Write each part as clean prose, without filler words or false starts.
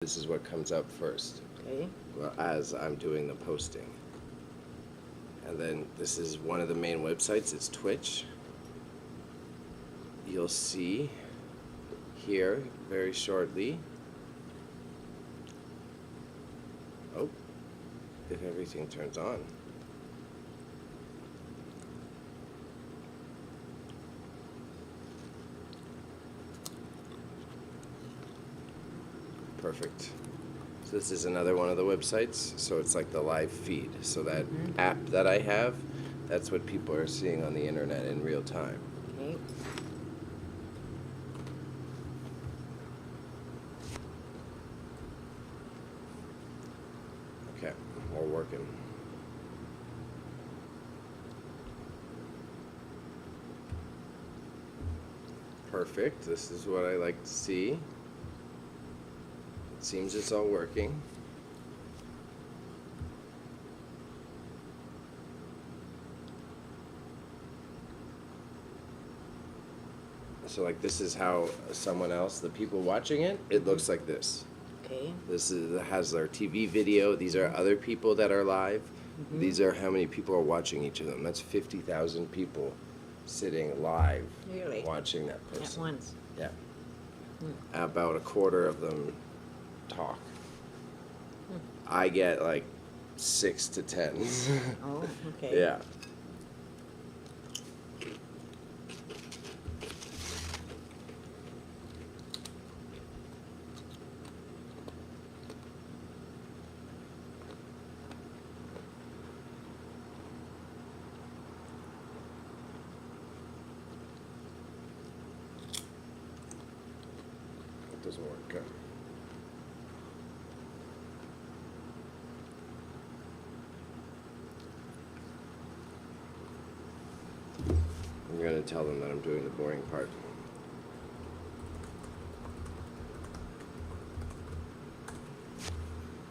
This is what comes up first as I'm doing the posting. And then this is one of the main websites. It's Twitch. You'll see here very shortly. Oh, if everything turns on. Perfect. So this is another one of the websites. So it's like the live feed. So that app that I have, that's what people are seeing on the internet in real time. Okay. Okay, we're working. Perfect. This is what I like to see. It seems it's all working. So like this is how someone else, the people watching it, it looks like this. Okay. This has their TV video. These are other people that are live. These are how many people are watching each of them. That's 50,000 people sitting live Really? watching that At person. once. Yeah. About a quarter of them talk. I get like 6 to 10. Oh, okay. Yeah. It doesn't work. Okay. I'm going to tell them that I'm doing the boring part.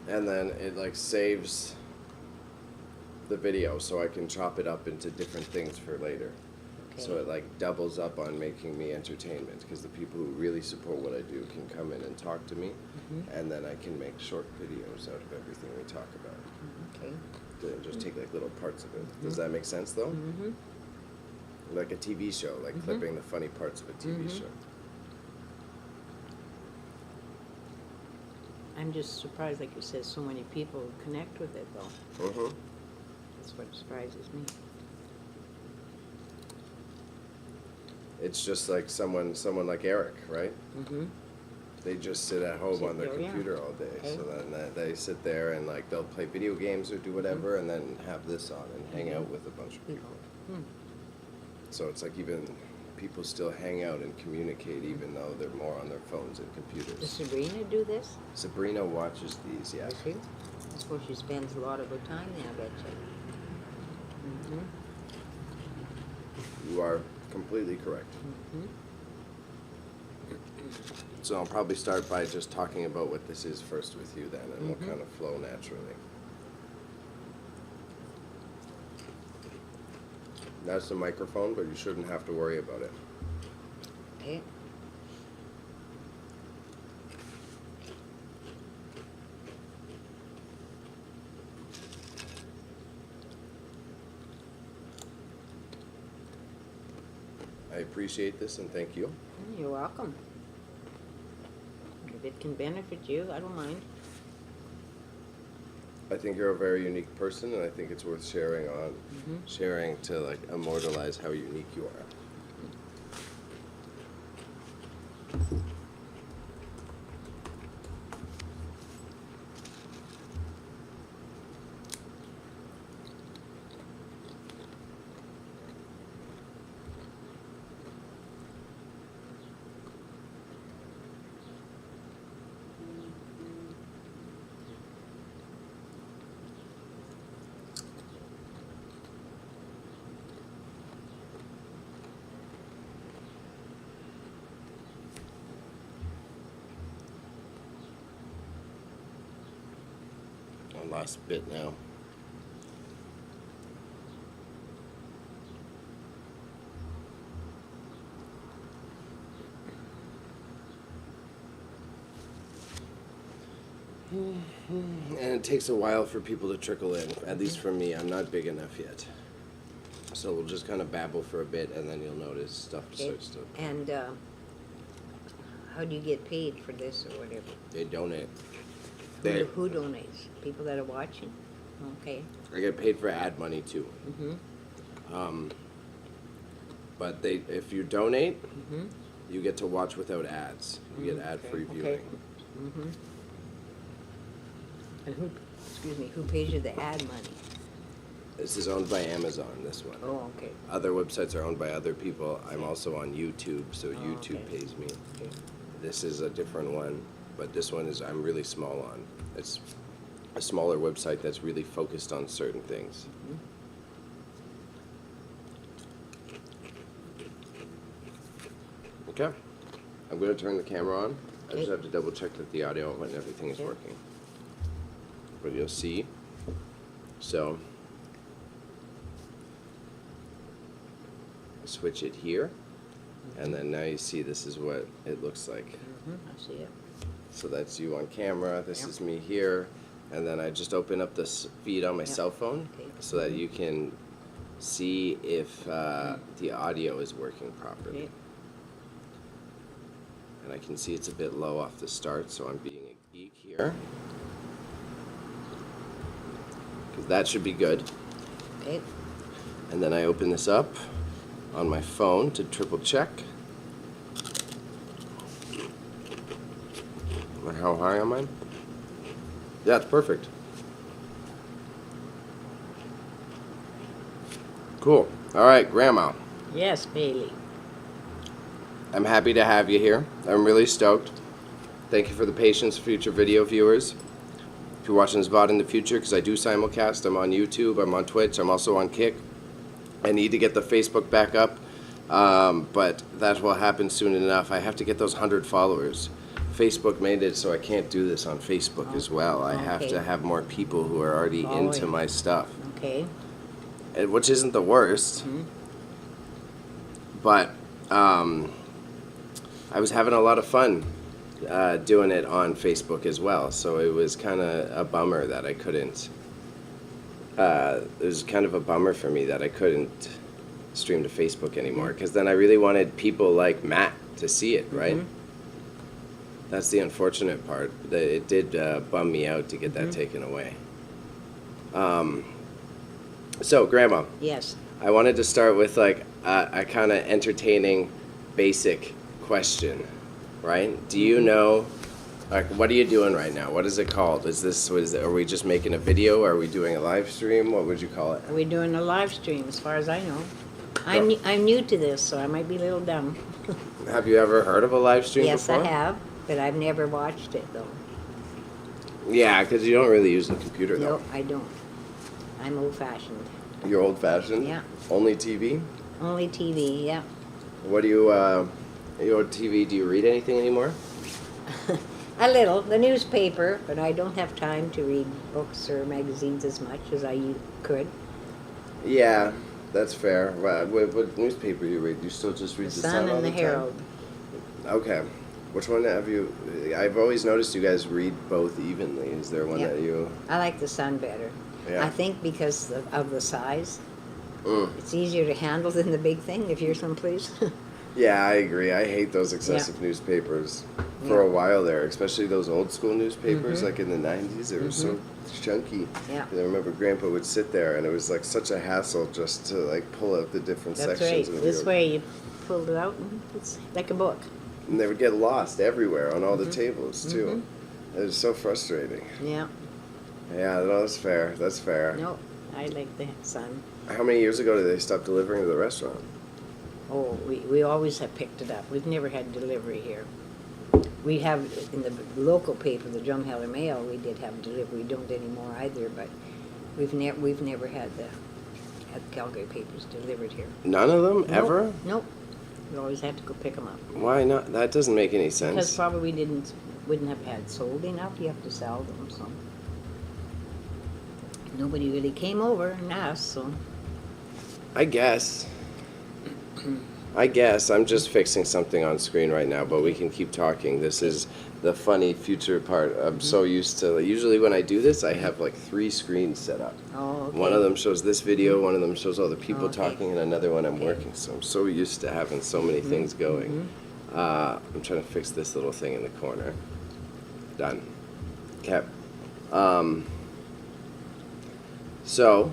And then it like saves the video so I can chop it up into different things for later. So Okay. it like doubles up on making me entertainment because the people who really support what I do can come in and talk to me, and then I can make short videos out of everything we talk about. Okay. And just take like little parts of it. Does that make sense though? Mm-hmm. Like a TV show, like clipping the funny parts of a TV show. I'm just surprised, like you said, so many people connect with it, though. That's what surprises me. It's just like someone like Eric, right? They just sit at home Sit on their there, yeah. computer all day. Okay. So then they sit there and like they'll play video games or do whatever, and then have this on and hang out with a bunch of people. So it's like even people still hang out and communicate even though they're more on their phones and Does computers. Sabrina do this? Sabrina watches these, yeah. Does she? I suppose she spends a lot of her time there, I bet you. You are completely correct. So I'll probably start by just talking about what this is first with you then, and we'll kind of flow naturally. That's the microphone, but you shouldn't have to worry about it. Okay. I appreciate this and thank you. You're welcome. If it can benefit you, I don't mind. I think you're a very unique person, and I think it's worth sharing on, sharing to like immortalize how unique you are. One last bit now. And it takes a while for people to trickle in, at least for me. I'm not big enough yet. So we'll just kind of babble for a bit, and then you'll notice stuff starts to... And how do you get paid for this or whatever? They donate. Who donates? People that are watching? Okay. I get paid for ad money, too. But if you donate, you get to watch without ads. You get ad-free viewing. And who pays you the ad money? This is owned by Amazon, this one. Oh, okay. Other websites are owned by other people. I'm also on YouTube, so YouTube okay. pays me. Okay. This is a different one, but this one is I'm really small on. It's a smaller website that's really focused on certain things. Okay, I'm going to turn the camera on. I just have to double check that the audio and everything is working. But you'll see. So, switch it here, and then now you see this is what it looks like. I see it. So that's you on camera, this is me here, and then I just open up this feed on my cell phone so that you can see if the audio is working properly. Okay. And I can see it's a bit low off the start, so I'm being a geek here. Because that should be good. Okay. And then I open this up on my phone to triple check. How high am I? Yeah, it's perfect. Cool. All right, Grandma. Yes, Bailey. I'm happy to have you here. I'm really stoked. Thank you for the patience, future video viewers. If you're watching this VOD in the future, because I do simulcast, I'm on YouTube, I'm on Twitch, I'm also on Kick. I need to get the Facebook back up, but that will happen soon enough. I have to get those 100 followers. Facebook made it so I can't do this on Facebook as well. I have to have more people who are already into my stuff. Okay. Which isn't the worst. But I was having a lot of fun doing it on Facebook as well. So it was kind of a bummer that I couldn't. It was kind of a bummer for me that I couldn't stream to Facebook anymore. Because then I really wanted people like Matt to see it, right? That's the unfortunate part. It did bum me out to get that taken away. So, Grandma. Yes. I wanted to start with like a kind of entertaining, basic question, right? Do you know, like, what are you doing right now? What is it called? Are we just making a video? Are we doing a live stream? What would you call it? Are we doing a live stream, as far as I know? I'm new to this, so I might be a little dumb. Have you ever heard of a live stream Yes, before? I have, but I've never watched it, though. Yeah, because you don't really use the computer, though. No, I don't. I'm old-fashioned. You're old-fashioned? Yeah. Only TV? Only TV, yeah. What do you TV, do you read anything anymore? A little, the newspaper, but I don't have time to read books or magazines as much as I could. Yeah, that's fair. What newspaper do you read? Do you still just read The the Sun all and the time? Herald. Okay. Which one have you... I've always noticed you guys read both evenly. Is there one that you... I like the Sun better. Yeah. I think because of the size. It's easier to handle than the big thing if you're someplace. Yeah, I agree. I hate those excessive newspapers. For a while there, especially those old school newspapers, like in the 90s, they were so chunky. Yeah. And I remember Grandpa would sit there, and it was like such a hassle just to like pull out the different That's sections. right. This way you pulled it out, and it's like a book. And they would get lost everywhere on all the tables, too. It was so frustrating. Yeah. Yeah, no, that's fair. That's fair. No, I like the Sun. How many years ago did they stop delivering to the restaurant? Oh, we always have picked it up. We've never had delivery here. We have, in the local paper, the Drumheller Mail, we did have delivery. We don't anymore either, but we've never had the Calgary papers delivered here. None of them, ever? Nope. We always had to go pick them up. Why not? That doesn't make any sense. Because probably wouldn't have had sold enough. You have to sell them, so. Nobody really came over and asked, so. I guess. I'm just fixing something on screen right now, but we can keep talking. This is the funny future part. I'm so used to, usually when I do this, I have like 3 screens set up. Oh, okay. One of them shows this video, one of them shows all the people Okay. talking, and another one I'm Okay. working. So I'm so used to having so many things going. I'm trying to fix this little thing in the corner. Done. Okay. So,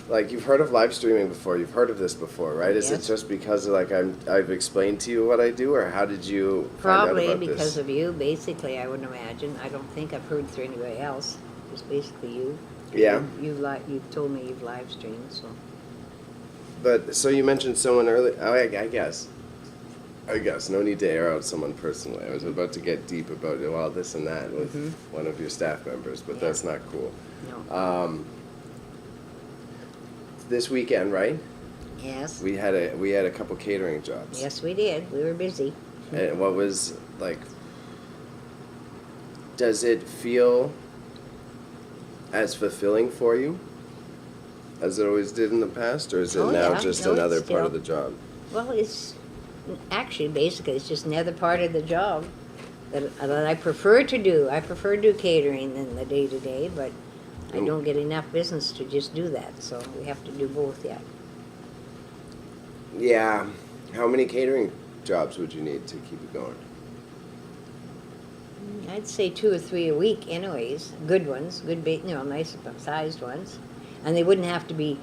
like, you've heard of live streaming before. You've heard of this before, right? Is it Yes. just because like I've explained to you what I do, or how did you find out Probably about because this? of you, basically, I would imagine. I don't think I've heard through anybody else. Just basically you. Yeah. You've told me you've live streamed, so. But so you mentioned someone earlier. Oh, I guess. No need to air out someone personally. I was about to get deep about this and that with one of your staff members, but Yeah. that's not cool. No. This weekend, right? Yes. We had a couple catering jobs. Yes, we did. We were busy. And what was like? Does it feel as fulfilling for you as it always did in the past, or is it Oh, now yeah. just No, it's another part of still- the job? Well, it's actually basically it's just another part of the job that I prefer to do. I prefer to do catering than the day-to-day, but I don't get enough business to just do that, so we have to do both yet. Yeah. How many catering jobs would you need to keep it going? I'd say 2 or 3 a week anyways, good ones, nice sized ones. And they wouldn't have to be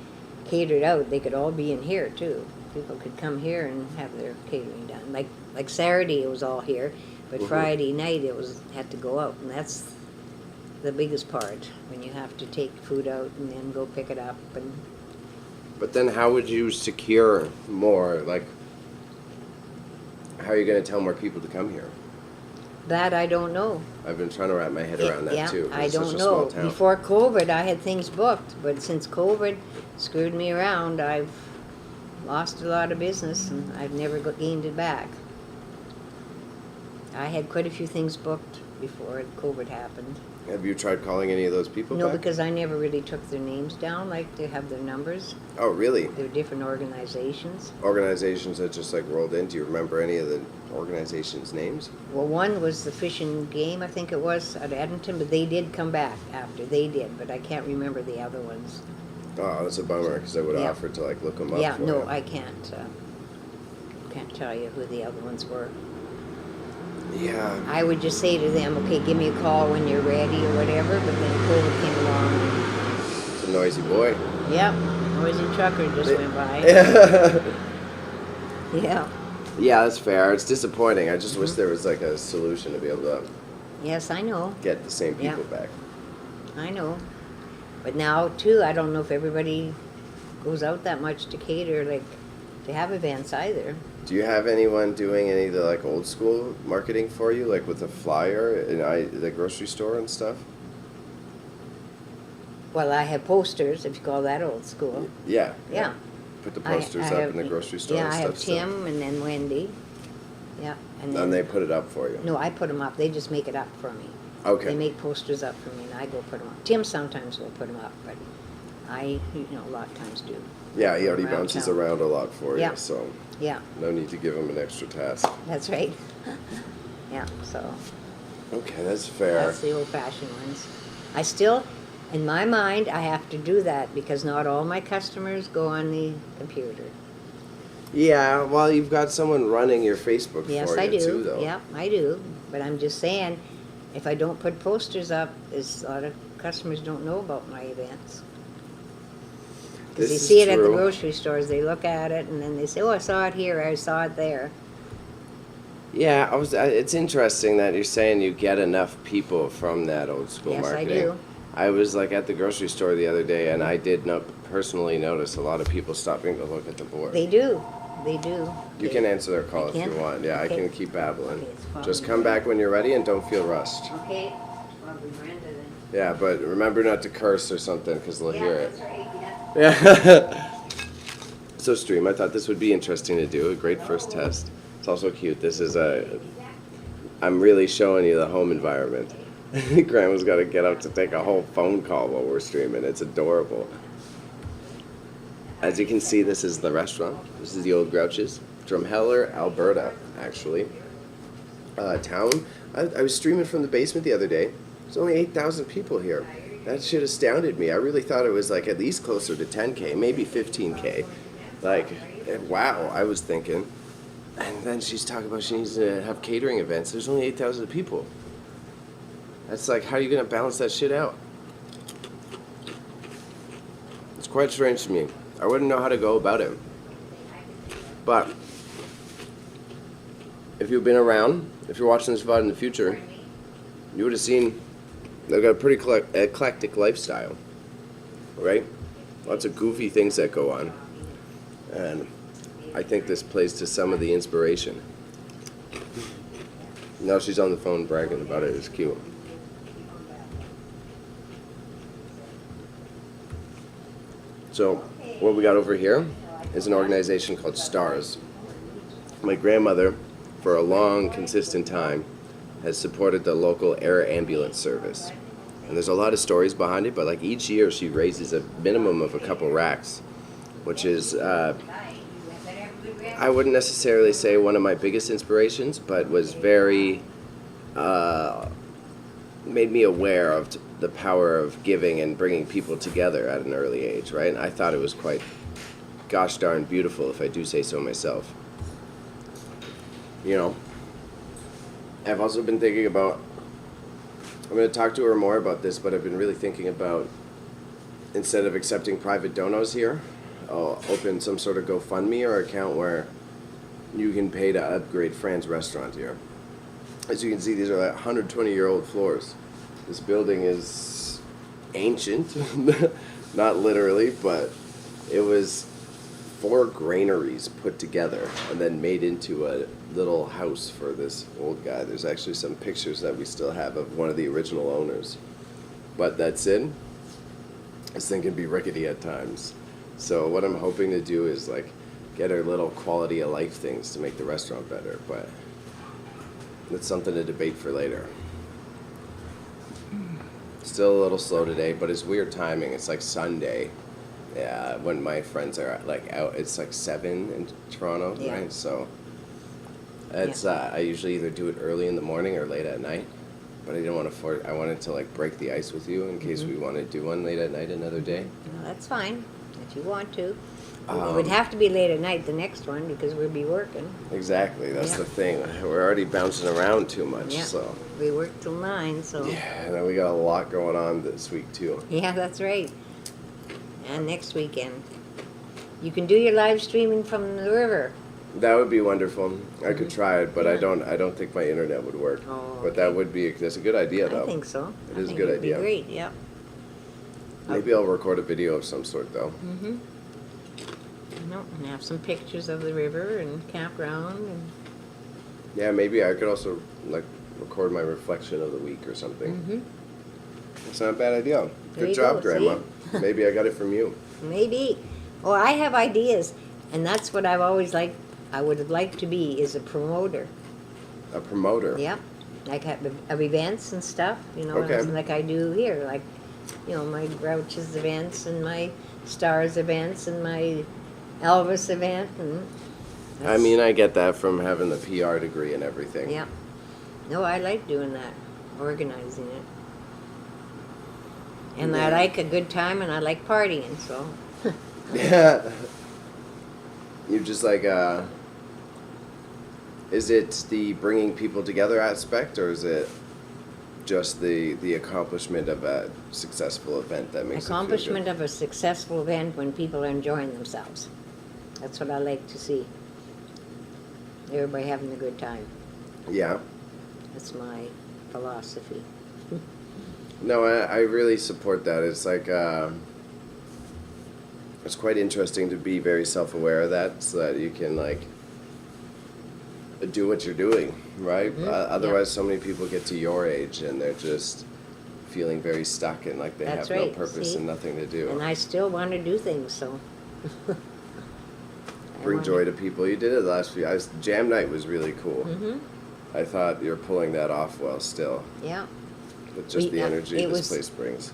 catered out, they could all be in here too. People could come here and have their catering done. Like Saturday it was all here, but Friday night had to go out, and that's the biggest part, when you have to take food out and then go pick it up. And But then how would you secure more, like, how are you going to tell more people to come here? that I don't know. I've been trying to wrap my head around that Yeah, too. 'cause I it's don't such a know. small town. Before COVID, I had things booked, but since COVID screwed me around, I've lost a lot of business and I've never gained it back. I had quite a few things booked before COVID happened. Have you tried calling any of those people No, back? because I never really took their names down, like to have their numbers. Oh, really? They're different organizations. Organizations that just like rolled in. Do you remember any of the organizations' names? Well, one was the Fish and Game, I think it was, at Edmonton, but they did come back after. They did, but I can't remember the other ones. Oh, that's a bummer because I would have Yeah. offered to like look them up. Yeah, for no, you. I can't tell you who the other ones were. Yeah. I would just say to them, okay, give me a call when you're ready or whatever, but then COVID came along. It's a noisy boy. Yep, noisy trucker just went by. Yeah. Yeah, Yeah, that's fair. It's disappointing. I just wish there was like a solution to be able to yes, I know, get the same Yeah. people back. I know. But now, too, I don't know if everybody goes out that much to cater, like, to have events either. Do you have anyone doing any of the like old school marketing for you, like with a flyer in the grocery store and stuff? Well, I have posters, if you call that old school. Yeah. Yeah. Put the I posters up have- in the grocery store Yeah, and I stuff. have Tim and then Wendy. Yeah, and then... And they put it up for you. No, I put them up. They just make it up for me. Okay. They make posters up for me, and I go put them up. Tim sometimes will put them up, but I, a lot of times do. Yeah, he already Around bounces town. around a lot for Yeah. you, so Yeah, no need to give him an extra task. that's right. Yeah, so Okay, that's fair. that's the old-fashioned ones. I still, in my mind, I have to do that because not all my customers go on the computer. Yeah, well, you've got someone running your Facebook Yes, for I you do. too, though. Yeah, I do. But I'm just saying, if I don't put posters up, a lot of customers don't know about my events. Because they This is see it at the true. grocery stores, they look at it, and then they say, oh, I saw it here, I saw it there. Yeah, it's interesting that you're saying you get enough people from that old school Yes, I marketing. do. I was like at the grocery store the other day, and I did not personally notice a lot of people stopping to look at the board. They do, they do. You can answer their call I if you can? want. Yeah, I Okay. can keep babbling. Okay, it's fine. Just come back when you're ready and don't feel rushed. Okay, probably Brenda then. Yeah, but remember not to curse or something because they'll hear it. that's right, yeah. Yeah. So Stream, I thought this would be interesting to do. A great first test. It's also cute. This is I'm really showing you the home environment. Grandma's got to get up to take a whole phone call while we're streaming. It's adorable. As you can see, this is the restaurant. This is the Old Grouches. Drumheller, Alberta, actually. Town. I was streaming from the basement the other day. There's only 8,000 people here. That shit astounded me. I really thought it was like at least closer to 10K, maybe 15K. Like, wow, I was thinking. And then she's talking about she needs to have catering events. There's only 8,000 people. That's like, how are you going to balance that shit out? It's quite strange to me. I wouldn't know how to go about it. But if you've been around, if you're watching this VOD in the future, you would have seen they've got a pretty eclectic lifestyle, right? Lots of goofy things that go on. And I think this plays to some of the inspiration. Now she's on the phone bragging about it. It's cute. So what we got over here is an organization called STARS. My grandmother, for a long, consistent time, has supported the local air ambulance service. And there's a lot of stories behind it, but like each year she raises a minimum of a couple racks, which is, I wouldn't necessarily say one of my biggest inspirations, but was very, made me aware of the power of giving and bringing people together at an early age, right? And I thought it was quite gosh darn beautiful, if I do say so myself. You know, I've also been thinking about, I'm going to talk to her more about this, but I've been really thinking about, instead of accepting private donos here, I'll open some sort of GoFundMe or account where you can pay to upgrade Fran's restaurant here. As you can see, these are like 120-year-old floors. This building is ancient, not literally, but it was 4 granaries put together and then made into a little house for this old guy. There's actually some pictures that we still have of one of the original owners. But that's it. This thing can be rickety at times. So what I'm hoping to do is like get our little quality of life things to make the restaurant better, but that's something to debate for later. Still a little slow today, but it's weird timing. It's like Sunday. Yeah, when my friends are like out, it's like 7 in Toronto, Yeah. right? So it's I usually either do it early in the morning or late at night. But I didn't want to I wanted to like break the ice with you in case we want to do one late at night another day. No, that's fine, if you want to. It would have to be late at night, the next one, because we'll be working. Exactly, that's Yeah. the thing. We're already bouncing around too much, Yeah. so. We work till 9, so. Yeah, and then we got a lot going on this week too. Yeah, that's right. And next weekend. You can do your live streaming from the river. That would be wonderful. I could try it, but Yeah. I don't think my internet would work. Oh, But that would be, that's a good idea though. I think so. It is a I think good it'd idea. Be great, yeah. Maybe I'll record a video of some sort though. Mm-hmm. And have some pictures of the river and campground and. Yeah, maybe I could also like record my reflection of the week or something. Mm-hmm. It's not a bad idea. There Good you job, go, Grandma. see? Maybe I got it from you. Maybe. Well, I have ideas, and that's what I've always liked. I would have liked to be is a promoter. A promoter. Yep. Like of events and stuff, you know, Okay. like I do here, like, you know, my Grouches events and my Stars events and my Elvis event, and I mean, I get that from having the PR degree and everything. yeah. No, I like doing that, organizing it. And I Yeah. like a good time, and I like partying, so. Yeah. You just like, is it the bringing people together aspect, or is it just the accomplishment of a successful event that makes Accomplishment of a successful event when people are enjoying themselves. That's what I like to see. Everybody having a good time. it feel good? Yeah. That's my philosophy. No, I really support that. It's like, it's quite interesting to be very self-aware of that so that you can, like, do what you're doing, right? Mhm, Otherwise, so many people get to your age and they're just feeling very stuck and like they That's have no right, purpose see? and nothing to do. And I still want to do things, so. Bring joy to people. You did it last week. Jam night was really cool. Mm-hmm, I thought you were pulling that off well still, yeah. with just the energy it this was- place brings.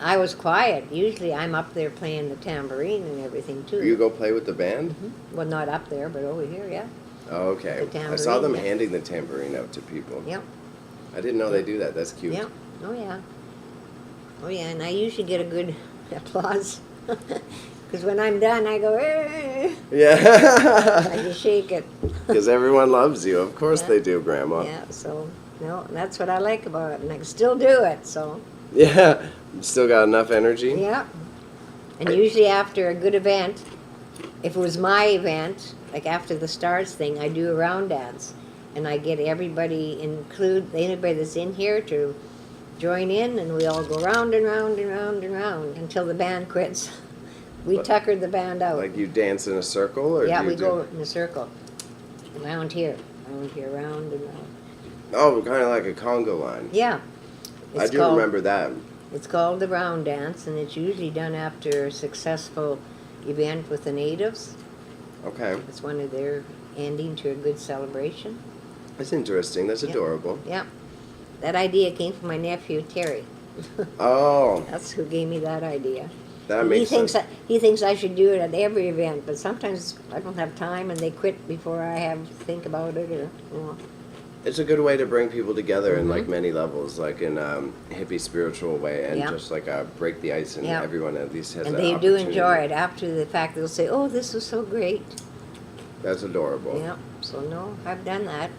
I was quiet. Usually I'm up there playing the tambourine and everything too. You go play with the band? Mhm. Well, not up there, but over here, yeah. Oh, okay. The I saw them tambourine, yeah. handing the tambourine out to people. Yep. I didn't know they do that. That's cute. Yeah. Oh yeah. Oh yeah, and I usually get a good applause. Because when I'm done, I go, eh. Yeah. I just shake it. Because everyone loves you. Of course Yeah. they do, Grandma. Yeah, so, no, that's what I like about it, and I can still do it, so, Yeah. You still got enough energy? yeah. And usually after a good event, if it was my event, like after the stars thing, I do a round dance. And I get everybody, include anybody that's in here, to join in, and we all go round and round and round and round until the band quits. We But- tuckered the band out. Like you dance in a circle? Or Yeah, do you we do... go in a circle. Round here, round and round. Oh, kind of like a conga line. Yeah. I It's do called- remember that. It's called the round dance, and it's usually done after a successful event with the natives. Okay. It's one of their ending to a good celebration. That's interesting. That's Yeah. adorable. Yeah. That idea came from my nephew, Terry. Oh, That's who gave me that idea. that And makes sense. He thinks I should do it at every event, but sometimes I don't have time and they quit before I have to think about it, or, you know. It's a good way to bring people together in like Mhm. many levels, like in hippie spiritual way, and Yeah. just like break the ice, and Yeah. everyone at least has And that they do opportunity. enjoy it. After the fact, they'll say, "Oh, this was so great." That's adorable. Yeah, so no, I've done that.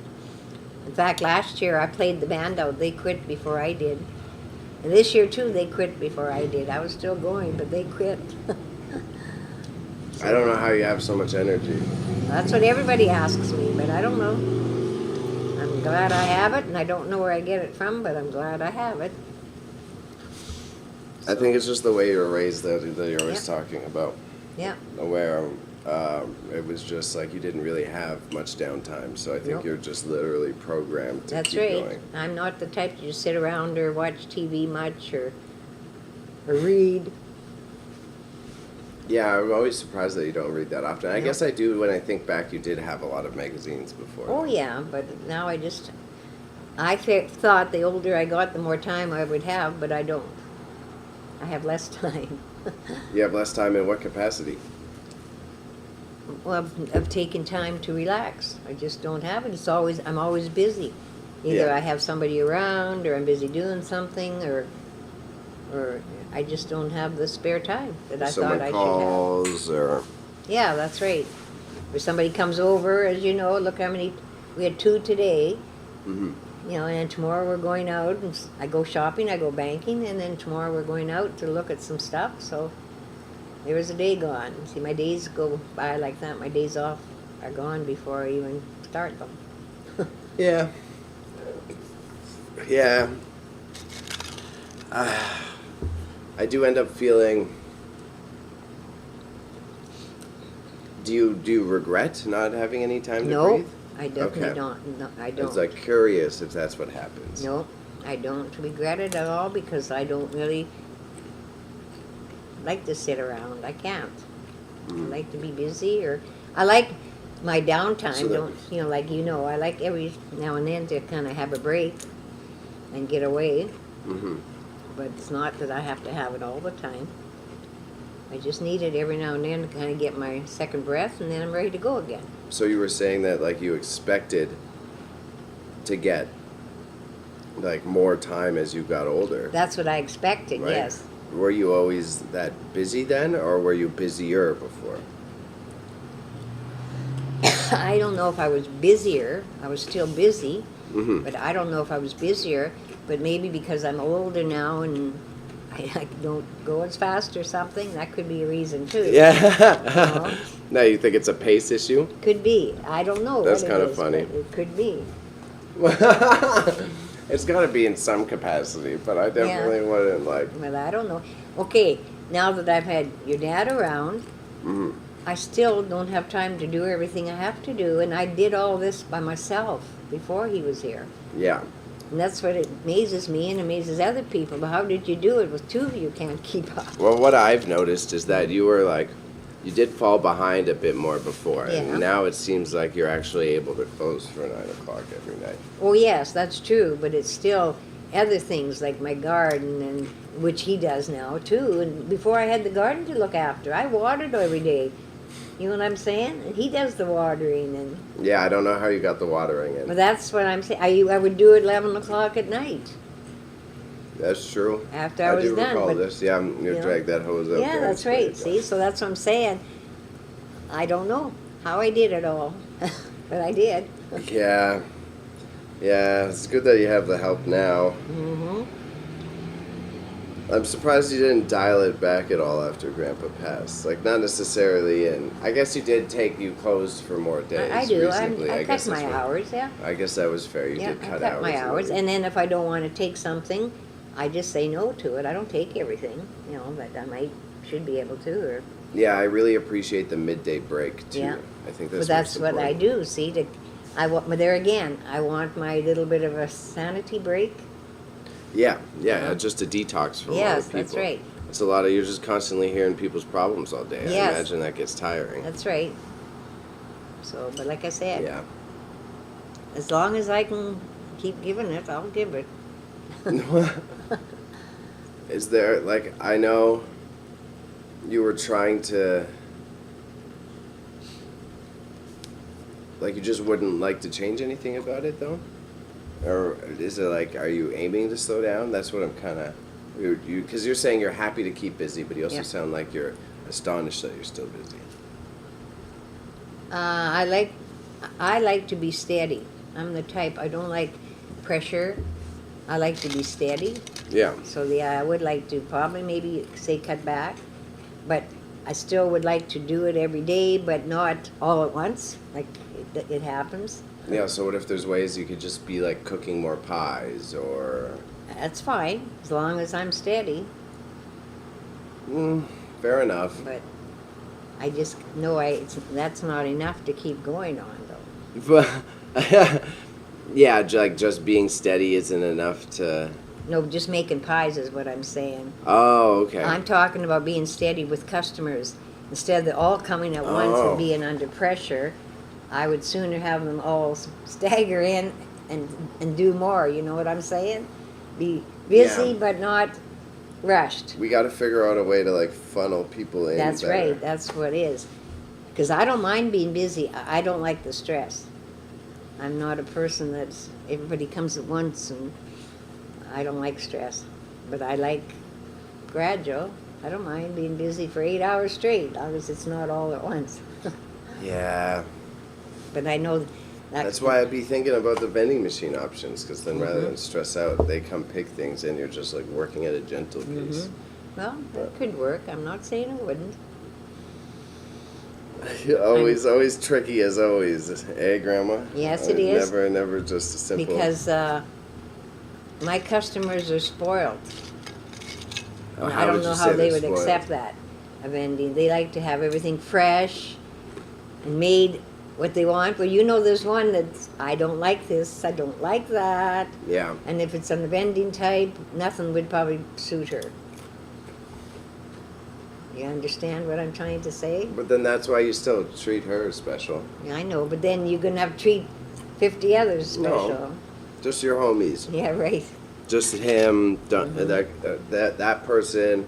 In fact, last year I played the band out. They quit before I did. And this year too, they quit before I did. I was still going, but they quit. I don't know how you have so much energy. That's what everybody asks me, but I don't know. I'm glad I have it, and I don't know where I get it from, but I'm glad I have it. I think it's just the way you were raised that you're always Yeah. talking about. Yeah, Where it was just like you didn't really have much downtime, so I think Nope. you're just literally programmed to that's keep right. going. I'm not the type to just sit around or watch TV much or read. Yeah, I'm always surprised that you don't read that often. I No. guess I do when I think back. You did have a lot of magazines before. Oh yeah, but now thought the older I got, the more time I would have, but I don't. I have less time. You have less time in what capacity? Well, I've taken time to relax. I just don't have it. I'm always busy. Either Yeah. I have somebody around, or I'm busy doing something, or I just don't have the spare time that I Someone thought I should calls, or have. Yeah, that's right. Or somebody comes over, as you know. Look how many we had 2 today. Mhm. You know, and tomorrow we're going out, and I go shopping, I go banking, and then tomorrow we're going out to look at some stuff. So there was a day gone. See, my days go by like that. My days off are gone before I even start them. Yeah. Yeah. I do end up feeling. Do you regret not having any time to No, breathe? I definitely Okay. don't. No, I I was don't. like curious if that's what happens. No, I don't regret it at all because I don't really like to sit around. I can't. Mhm. I like to be busy, or I like my downtime. So that- Don't you know? Like I like every now and then to kind of have a break and get away. Mhm. But it's not that I have to have it all the time. I just need it every now and then to kind of get my second breath, and then I'm ready to go again. So you were saying that like you expected to get like more time as you got older. That's what I expected. Right. Yes. Were you always that busy then, or were you busier before? I don't know if I was busier. I was still busy, Mm-hmm. but I don't know if I was busier. But maybe because I'm older now and I don't go as fast or something, that could be a reason too. Yeah. Now you think it's a pace issue? Could be. I don't know. That's what it kinda is, funny. but it could be. It's got to be in some capacity, but I definitely wouldn't like. Well, I don't know. Okay, now that I've had your dad around, Mm, I still don't have time to do everything I have to do, and I did all this by myself before he was here. yeah. And that's what it amazes me and amazes other people. But how did you do it with 2 of you can't keep up? Well, what I've noticed is that you were like, you did fall behind a bit more before, Yeah. and now it seems like you're actually able to close for 9 o'clock every night. Oh yes, that's true, but it's still other things like my garden, and which he does now too. And before I had the garden to look after, I watered every day. You know what I'm saying? And he does the watering, and Yeah, I don't know how you got the watering in. well, that's what I'm saying. I would do it 11 o'clock at night That's true. after I was do done. recall but, this. Yeah, you you know, drag that hose up. yeah, there and that's spray right. it See, down. so that's what I'm saying. I don't know how I did it all, but I did. Yeah. Yeah, it's good that you have the help now. Mm-hmm. I'm surprised you didn't dial it back at all after Grandpa passed. Like, not necessarily in. I guess you closed for more days. I do. Reasonably. I cut guess my that's what- hours, yeah. I guess that was fair. You Yeah, did I cut cut my hours, and and then if I don't want to take something, I just say no to it. I don't take everything, you know, but I should be able to, or, yeah, I really appreciate the midday break too. Yeah. I think but that's that's what I do, see, but there again, I want my little bit of a sanity break. Yeah, Uh-huh. just a detox from a lot Yes, of people. that's right. It's a lot of, you're just constantly hearing people's problems all day. Yes. I imagine that gets tiring. That's right. So, but like I said, Yeah. as long as I can keep giving it, I'll give it. Is there, like, I know you were trying to, like, you just wouldn't like to change anything about it, though? Or is it like, are you aiming to slow down? That's what I'm kind of, because you're saying you're happy to keep busy, but you also Yeah. sound like you're astonished that you're still busy. I like to be steady. I'm the type, I don't like pressure. I like to be steady. Yeah. So I would like to probably maybe say cut back, but I still would like to do it every day, but not all at once, like it happens. Yeah, so what if there's ways you could just be like cooking more pies or... That's fine, as long as I'm steady, fair enough. but I just know that's not enough to keep going on, though. But, yeah, like just being steady isn't enough to... No, just making pies is what I'm saying. Oh, okay. I'm talking about being steady with customers. Instead of all coming at once Oh. and being under pressure, I would sooner have them all stagger in and do more, you know what I'm saying? Be busy Yeah. but not rushed. We got to figure out a way to like funnel people in. That's better. right, that's what it is. Because I don't mind being busy, I don't like the stress. I'm not a person that's, everybody comes at once, and I don't like stress. But I like gradual. I don't mind being busy for 8 hours straight, as long as it's not all at once. Yeah. But I know That's why I'd be thinking about the vending machine options, because then rather Mm-hmm. than stress out, they come pick things and you're just like working at a gentle pace. Well, that could work. I'm not saying it wouldn't. Always tricky as always, eh, Grandma? Yes, it is. Never just a simple. Because my customers are spoiled. And I How don't would you know say how they they're would spoiled? accept that of vending. They like to have everything fresh and made what they want. Well, you know, there's one that's, I don't like this, I don't like that. Yeah. And if it's on the vending type, nothing would probably suit her. You understand what I'm trying to say? But then that's why you still treat her special. Yeah, I know, but then you're gonna have to treat 50 others special. No. Just your homies. Yeah, right. Just him, Mm-hmm. that person.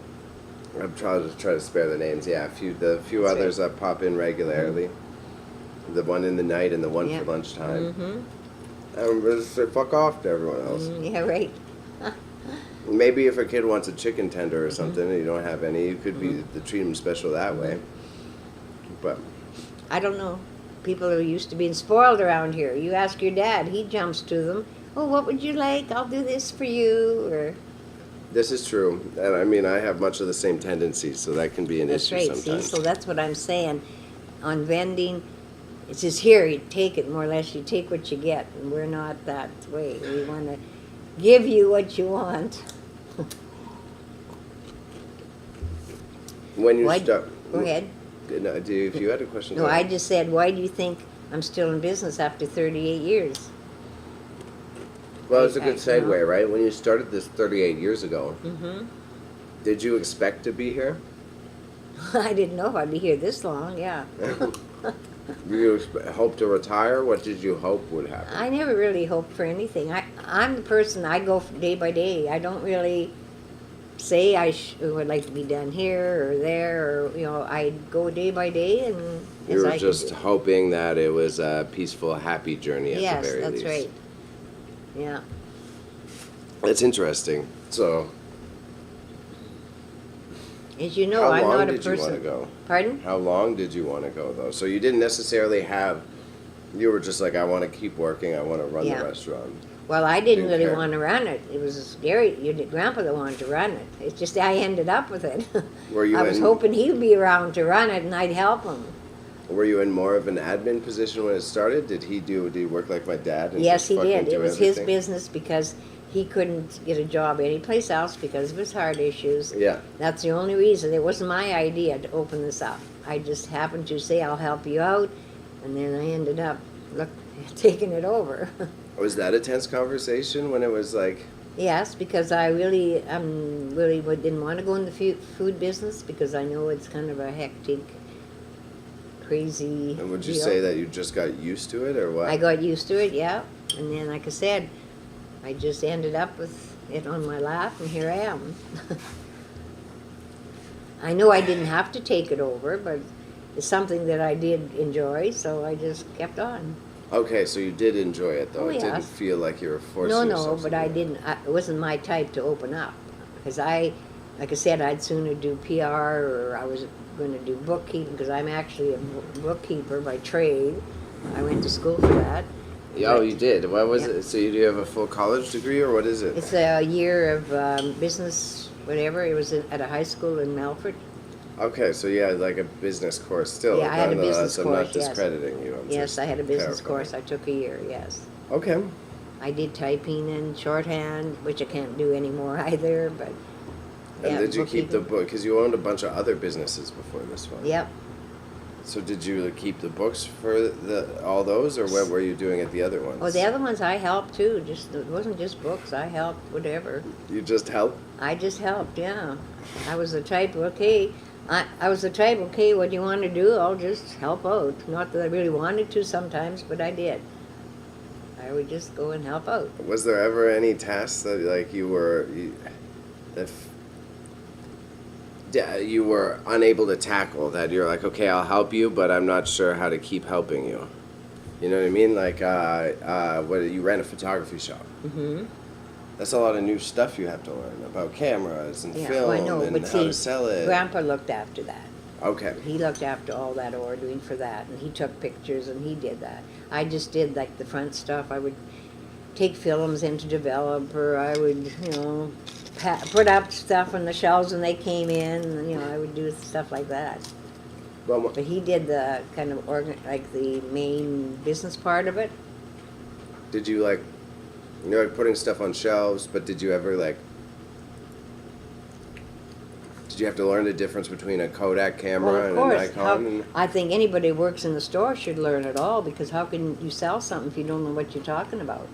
I'm trying to spare the names. Yeah, the few That's others that pop in regularly. The one in the night and the one Yeah. for lunchtime. Mm-hmm. And just say fuck off to everyone else. Yeah, right. Maybe if a kid wants a chicken tender or Mm-hmm. something and you don't have any, you could be to treat him special that way. But I don't know. People are used to being spoiled around here. You ask your dad, he jumps to them. Oh, what would you like? I'll do this for you. Or this is true, and I mean I have much of the same tendencies, so that can be an that's issue right. See, sometimes. so that's what I'm saying. On vending, it's just here. You take it more or less. You take what you get, and we're not that way. We want to give you what you want. When you Why- start, Go ahead. No, if you had a question. No, go I ahead. just said, why do you think I'm still in business after 38 years? Well, it's a good I- segue, right? When you started this 38 years ago, Mm-hmm. did you expect to be here? I didn't know if I'd be here this long, yeah. Did you hope to retire? What did you hope would happen? I never really hoped for anything. I'm the person, I go day by day. I don't really say would like to be done here or there, or, you know, I'd go day by day and You as were I could just do. hoping that it was a peaceful, happy journey at Yes, the very that's least. right. Yeah. That's interesting. So, As you know, how I'm long not a did you want to person. go? Pardon? How long did you want to go, though? So you didn't necessarily have, you were just like, I want to keep working, I want to run Yeah. the restaurant. Well, I didn't Didn't really care. want to run it. It was Gary, your grandpa, that wanted to run it. It's just I ended up with it. Were you I was in- hoping he'd be around to run it and I'd help him. Were you in more of an admin position when it started? Did he work like my dad? And Yes, just he fucking did. do It was his everything? business because he couldn't get a job anyplace else because of his heart issues. Yeah. That's the only reason. It wasn't my idea to open this up. I just happened to say, I'll help you out, and then I ended up taking it over. Was that a tense conversation when it was like, Yes, because I really didn't want to go in the food business because I know it's kind of a hectic, crazy and would you deal. say that you just got used to it or what? I got used to it, yeah. And then, like I said, I just ended up with it on my lap, and here I am. I know I didn't have to take it over, but it's something that I did enjoy, so I just kept on. Okay, so you did enjoy it though. Oh, It didn't yes. feel like you were forcing No, yourself. but to I do it. didn't. It wasn't my type to open up, because like I said, I'd sooner do PR, or I was going to do bookkeeping because I'm actually a bookkeeper by trade. I went to school for that. Yeah, oh, But you did. What was Yeah. it? So you do have a full college degree, or what is it? It's a year of business, whatever. It was at a high school in Melfort. Okay, so yeah, like a business course still. Yeah, I had a Nonetheless, business I'm not course, yes. discrediting you. I'm Yes, just I had a business clarifying. course. I took a year, yes. Okay. I did typing and shorthand, which I can't do anymore either, but And yeah, did you keep the bookkeeping. book? Because you owned a bunch of other businesses before this one. Yep. So did you keep the books for all those, or what were you doing at the other ones? Oh, the other ones I helped too. It wasn't just books. I helped whatever. You just helped? I just helped. Yeah. I was the type. Okay. I was the type. Okay, what do you want to do? I'll just help out. Not that I really wanted to sometimes, but I did. I would just go and help out. Was there ever any tasks that like you were unable to tackle that you're like, okay, I'll help you, but I'm not sure how to keep helping you? You know what I mean? Like, what you ran a photography shop. Mm-hmm. That's a lot of new stuff you have to learn about cameras and Yeah. film I know, and but how see, to sell it. Grandpa looked after that. Okay. He looked after all that ordering for that, and he took pictures and he did that. I just did like the front stuff. I would take films in to develop, or I would, put up stuff on the shelves when they came in. And, I would do stuff like that. Well, But he did the kind of like the main business part of it. did you like, you're like putting stuff on shelves, but did you ever like, did you have to learn the difference between a Kodak camera Well, of and course. a Nikon? I think anybody who works in the store should learn it all, because how can you sell something if you don't know what you're talking about?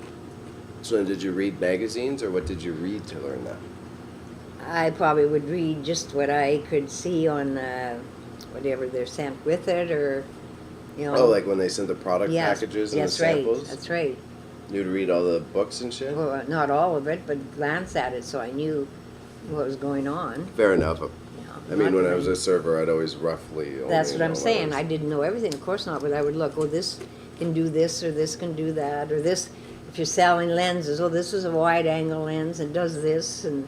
So did you read magazines, or what did you read to learn that? I probably would read just what I could see on whatever they're sent with it, or, Oh, like when they sent the product Yes, packages and the that's right, samples? that's right. You'd read all the books and shit? Well, not all of it, but glance at it so I knew what was going on. Fair enough. I mean, Not when I that was a server, I'd always roughly only That's what know I'm saying. was- I didn't know everything, of course not, but I would look, oh, this can do this, or this can do that, or this, if you're selling lenses, oh, this is a wide angle lens and does this, and,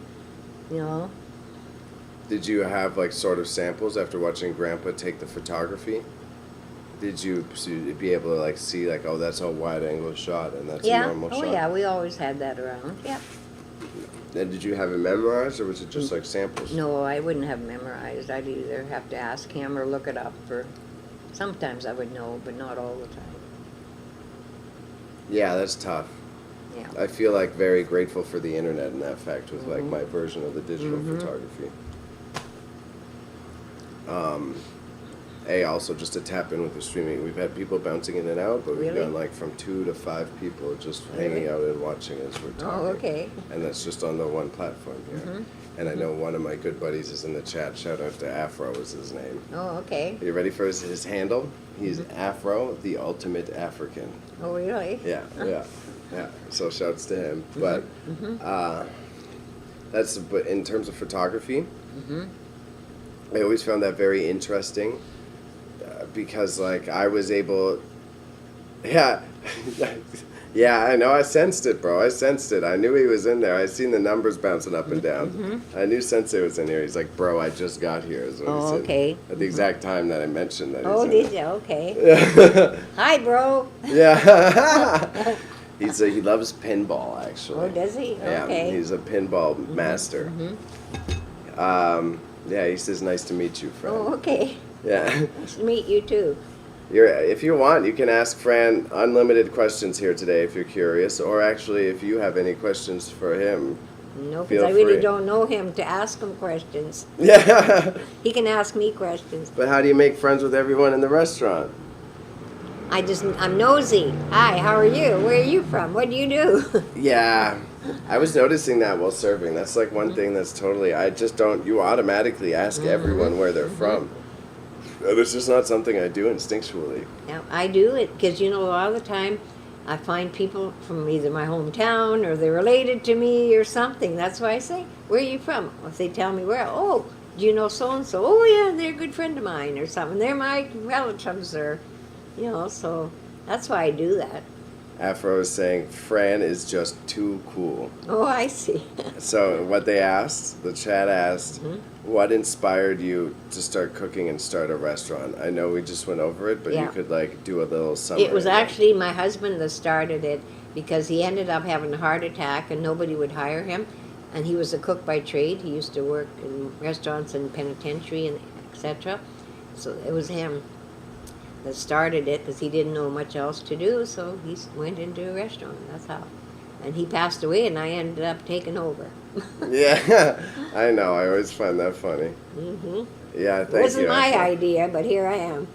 Did you have like sort of samples after watching Grandpa take the photography? Did you be able to like see like, oh, that's a wide angle shot and that's a yeah, normal oh shot? yeah, we always had that around, yeah. And did you have it memorized, or was it just like samples? No, I wouldn't have memorized. I'd either have to ask him or look it up, or sometimes I would know, but not all the time. Yeah, that's tough. Yeah. I feel like very grateful for the internet in that fact with like Mhm. my version of the digital Mhm. photography. Also just to tap in with the streaming, we've had people bouncing in and out, but we've Really? gone like from 2 to 5 people just Really? hanging out and watching as we're talking. Oh, okay. And that's just on the one platform here. Mhm. And I know one of my good buddies is in the chat. Shout out to Afro is his name. Oh, okay. Are you ready for his handle? He's Mm-hmm. Afro, the ultimate African. Oh, really? Yeah. So shouts to him. Mm-hmm. But But in terms of photography, Mm-hmm. I always found that very interesting because, like, I was able, yeah, yeah, I know, I sensed it, bro. I sensed it. I knew he was in there. I seen the numbers bouncing up and down. Mm-hmm. I knew Sensei was in here. He's like, bro, I just got here. Is what he Oh, said. okay. At the exact time that I mentioned that. Oh, he's did in you? Okay. it. Hi, bro. Yeah. He loves pinball, actually. Oh, does he? Yeah, Okay. he's a pinball master. Mm-hmm. Yeah, he says, nice to meet you, Fran. Oh, okay. Yeah. Nice to meet you too. If you want, you can ask Fran unlimited questions here today if you're curious, or actually if you have any questions for him. No, because Feel I really free. don't know him to ask him questions. Yeah. He can ask me questions. But how do you make friends with everyone in the restaurant? I'm nosy. Hi, how are you? Where are you from? What do you do? Yeah. I was noticing that while serving. That's like one thing that's totally, you automatically ask everyone where they're from. And it's just not something I do instinctually. Now, I do it because, a lot of the time I find people from either my hometown or they're related to me or something. That's why I say, where are you from? If they tell me where, oh, do you know so-and-so? Oh, yeah, they're a good friend of mine or something. They're my relatives or, so that's why I do that. Afro is saying, Fran is just too cool. Oh, I see. So what they asked, the chat asked, what inspired you to start cooking and start a restaurant? I know we just went over it, but you Yeah. could do a little summary. It was actually my husband that started it because he ended up having a heart attack and nobody would hire him. And he was a cook by trade. He used to work in restaurants and penitentiary and etc. So it was him that started it because he didn't know much else to do. So he went into a restaurant. That's how. And he passed away, and I ended up taking over. Yeah, I know. I always find that funny. Mm-hmm. Yeah, thank It wasn't you. my Afro. idea, but here I am.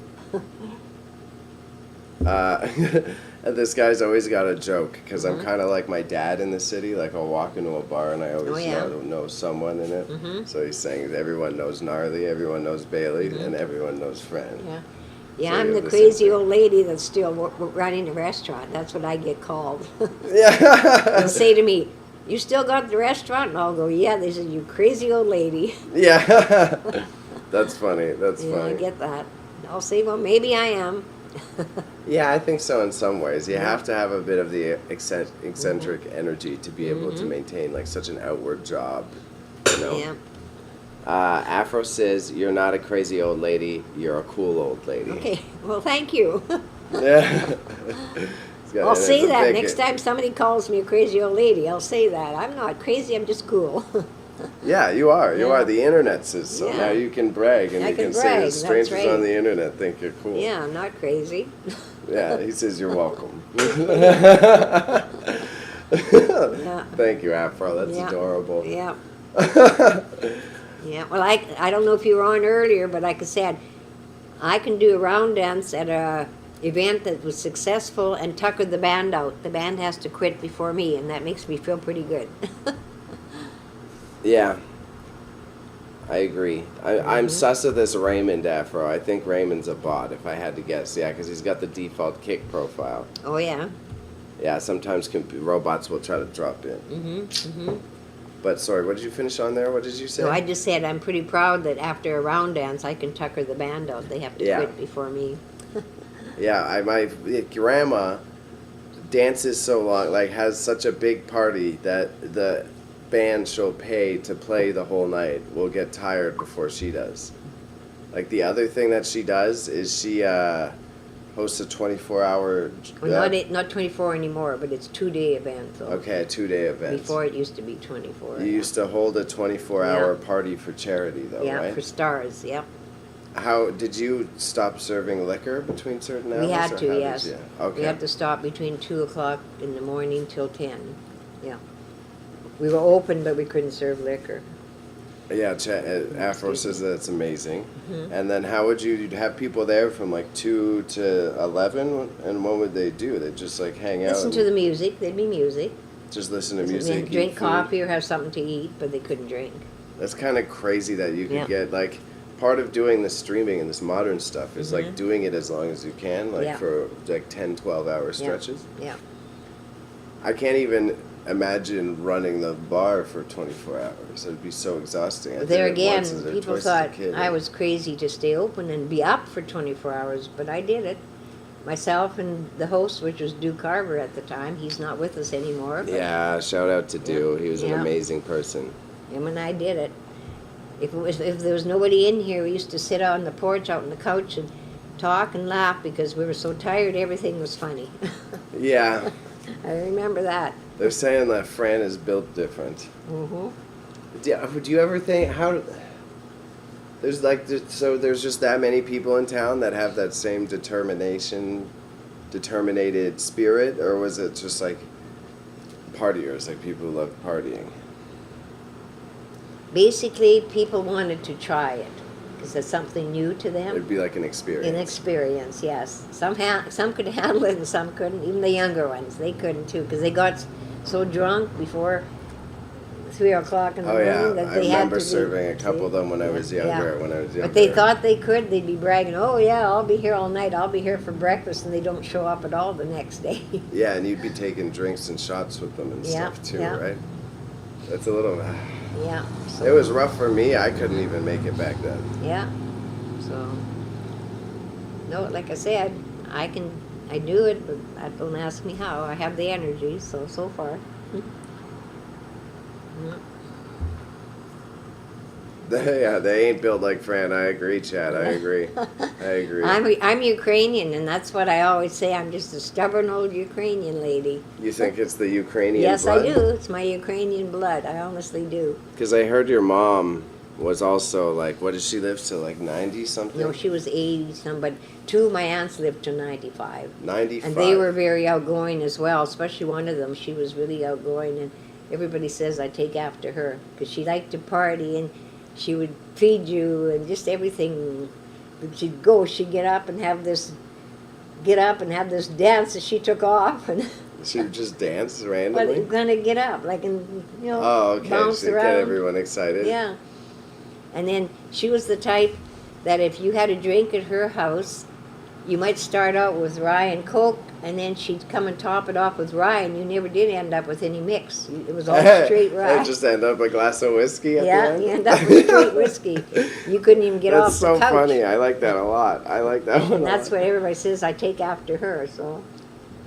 This guy's always got a joke because I'm kind of like my dad in the city. Like I'll walk into a bar and I always know someone in it. So he's saying everyone knows Gnarly, everyone knows Bailey, and everyone knows Fran. Yeah. Yeah, So I'm you're the the crazy same old lady that's still running a restaurant. That's what I get called. Yeah. They'll say to me, "You still got the restaurant?" And I'll go, "Yeah." They said, "You crazy old lady." Yeah. That's funny. That's Yeah, funny. I get that. I'll say, "Well, maybe I am." Yeah, I think so in some ways. You have to have a bit of the eccentric energy to be able to maintain such an outward job. Yeah. Afro says, you're not a crazy old lady, you're a cool old lady. Okay. Well, thank you. Yeah. I'll say that next time somebody calls me a crazy old lady. I'll say that. I'm not crazy. I'm just cool. Yeah, you are. You Yeah. are. The internet says so. Yeah. Now you can brag and I you can can say brag, that that's strangers right. on the internet think you're cool. Yeah, I'm not crazy. Yeah, he says you're welcome. Yeah. Thank you, Afro. That's Yeah. adorable. Yeah. Yeah. Well, I don't know if you were on earlier, but like I said, I can do a round dance at a event that was successful and tucker the band out. The band has to quit before me, and that makes me feel pretty good. Yeah, I agree. I'm sus of this Raymond Afro. I think Raymond's a bot, if I had to guess. Yeah, because he's got the default kick profile. Oh yeah. Yeah, sometimes robots will try to drop in. But sorry, what did you finish on there? What did you say? So I just said I'm pretty proud that after a round dance, I can tucker the band out. They have to Yeah. quit before me. Yeah, my grandma dances so long, has such a big party that the band she'll pay to play the whole night will get tired before she does. The other thing that she does is she hosts a 24-hour... Well, not 24 anymore, but it's 2-day event. So Okay, a 2-day event. before it used to be 24. You used to hold a 24-hour Yeah. party for charity, though, Yeah, right? for stars. Yep. How did you stop serving liquor between certain hours? We had or to, how did yes. you- Okay. We had to stop between 2 o'clock in the morning till 10. Yeah. We were open, but we couldn't serve liquor. Yeah, Afro says that's amazing. Mm-hmm. And then how would you'd have people there from 2 to 11? And what would they do? They'd just hang out Listen and to the music. There'd be music. just listen to They'd music, eat drink food? coffee or have something to eat, but they couldn't drink. That's kind of crazy that you could Yeah. get, part of doing this streaming and this modern stuff is doing it as long as you can, Yeah. for 10, 12 hour Yeah. stretches. Yeah. I can't even imagine running the bar for 24 hours. It'd be so exhausting. I did There it again, once or people twice as a thought kid. I was crazy to stay open and be up for 24 hours, but I did it. Myself and the host, which was Dew Carver at the time, he's not with us anymore. But Yeah, shout out to Dew. He was an Yeah. amazing person. him and I did it. If there was nobody in here, we used to sit on the porch out on the couch and talk and laugh because we were so tired everything was funny. Yeah, I remember that. they're saying that Fran is built different. Mm-hmm. Do you ever think how there's like so there's just that many people in town that have that same determinated spirit, or was it just like partiers, like people who love partying? Basically, people wanted to try it because it's something new to them. It'd be like an experience. An experience, yes. Some could handle it and some couldn't. Even the younger ones, they couldn't too because they got so drunk before 3 o'clock in the Oh morning yeah, that I they had remember to serving a couple of them when I was younger. Yeah. When I was younger. But they thought they could. They'd be bragging, "Oh yeah, I'll be here all night. I'll be here for breakfast," and they don't show up at all the next day. Yeah, and you'd be taking drinks and shots with them and Yeah, stuff too, yeah. right? That's a little. Yeah. So, It was rough for me. I couldn't even make it back then. Yeah. So, no, like I said, I do it, but don't ask me how. I have the energy, so far. Yeah. Yeah, they ain't built like Fran. I agree, Chad. I agree. I agree. I'm Ukrainian, and that's what I always say. I'm just a stubborn old Ukrainian lady. You think it's the Ukrainian Yes, blood? I do. It's my Ukrainian blood. I honestly do. Because I heard your mom was also like, what did she live to, like 90 something? No, she was 80-some, but two of my aunts lived to 95. 95. And they were very outgoing as well, especially one of them. She was really outgoing, and everybody says I take after her because she liked to party, and she would feed you and just everything. She'd get up and have this dance that she took off, and She would just dance but randomly? gonna get up, like, and, Oh, okay. bounce She'd around. get everyone excited. Yeah. And then she was the type that if you had a drink at her house, you might start out with rye and Coke, and then she'd come and top it off with rye, and you never did end up with any mix. It was all straight rye. And just end up a glass of whiskey at the Yeah, end? you end up with straight whiskey. You couldn't even get That's off so the couch. funny. I like that a lot. I like that one And a that's lot. what everybody says, I take after her, so.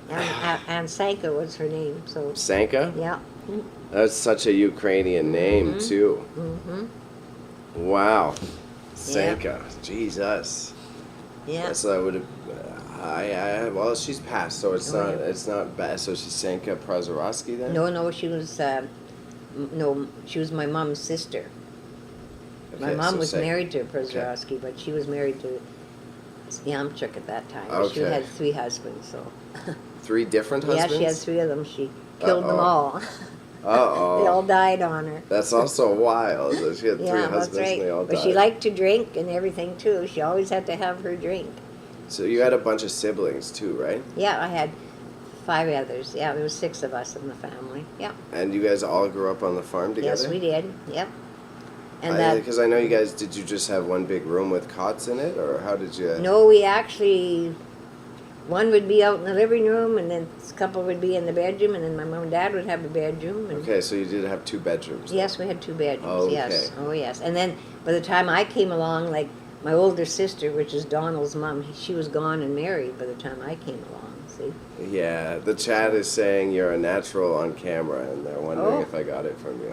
And Sanka was her name, so, Sanka? yeah. That's such a Ukrainian name, too. Mm-hmm. Wow. Sanka. Jesus. Yeah. So that would have. Well, she's passed, so it's Oh, not. yeah. It's not bad. So she's Sanka Prozorowski then. No, she was, she was my mom's sister. My Okay, mom so was Sanka- married to Prozorowski, but she was married to Yamchuk at that time. She Okay. had 3 husbands, so. 3 different Yeah, husbands. she had 3 of them. She killed them Uh-oh. all. Uh They all oh. died on her. That's also wild. That she had 3 Yeah, that's husbands right. and they all But died. she liked to drink and everything too. She always had to have her drink. So you had a bunch of siblings too, right? Yeah, I had 5 others. Yeah, there was 6 of us in the family. Yeah. And you guys all grew up on the farm together. Yes, we did. Yep. And that. Because I know you guys. Did you just have one big room with cots in it, or how did you? No, we actually. One would be out in the living room, and then a couple would be in the bedroom, and then my mom and dad would have a bedroom. And Okay, so you did have 2 bedrooms. yes, we had 2 bedrooms. Oh, Yes. okay. Oh, yes. And then by the time I came along, like my older sister, which is Donald's mom, she was gone and married by the time I came along. See? Yeah, the chat is saying you're a natural on camera, and they're wondering Oh. if I got it from you.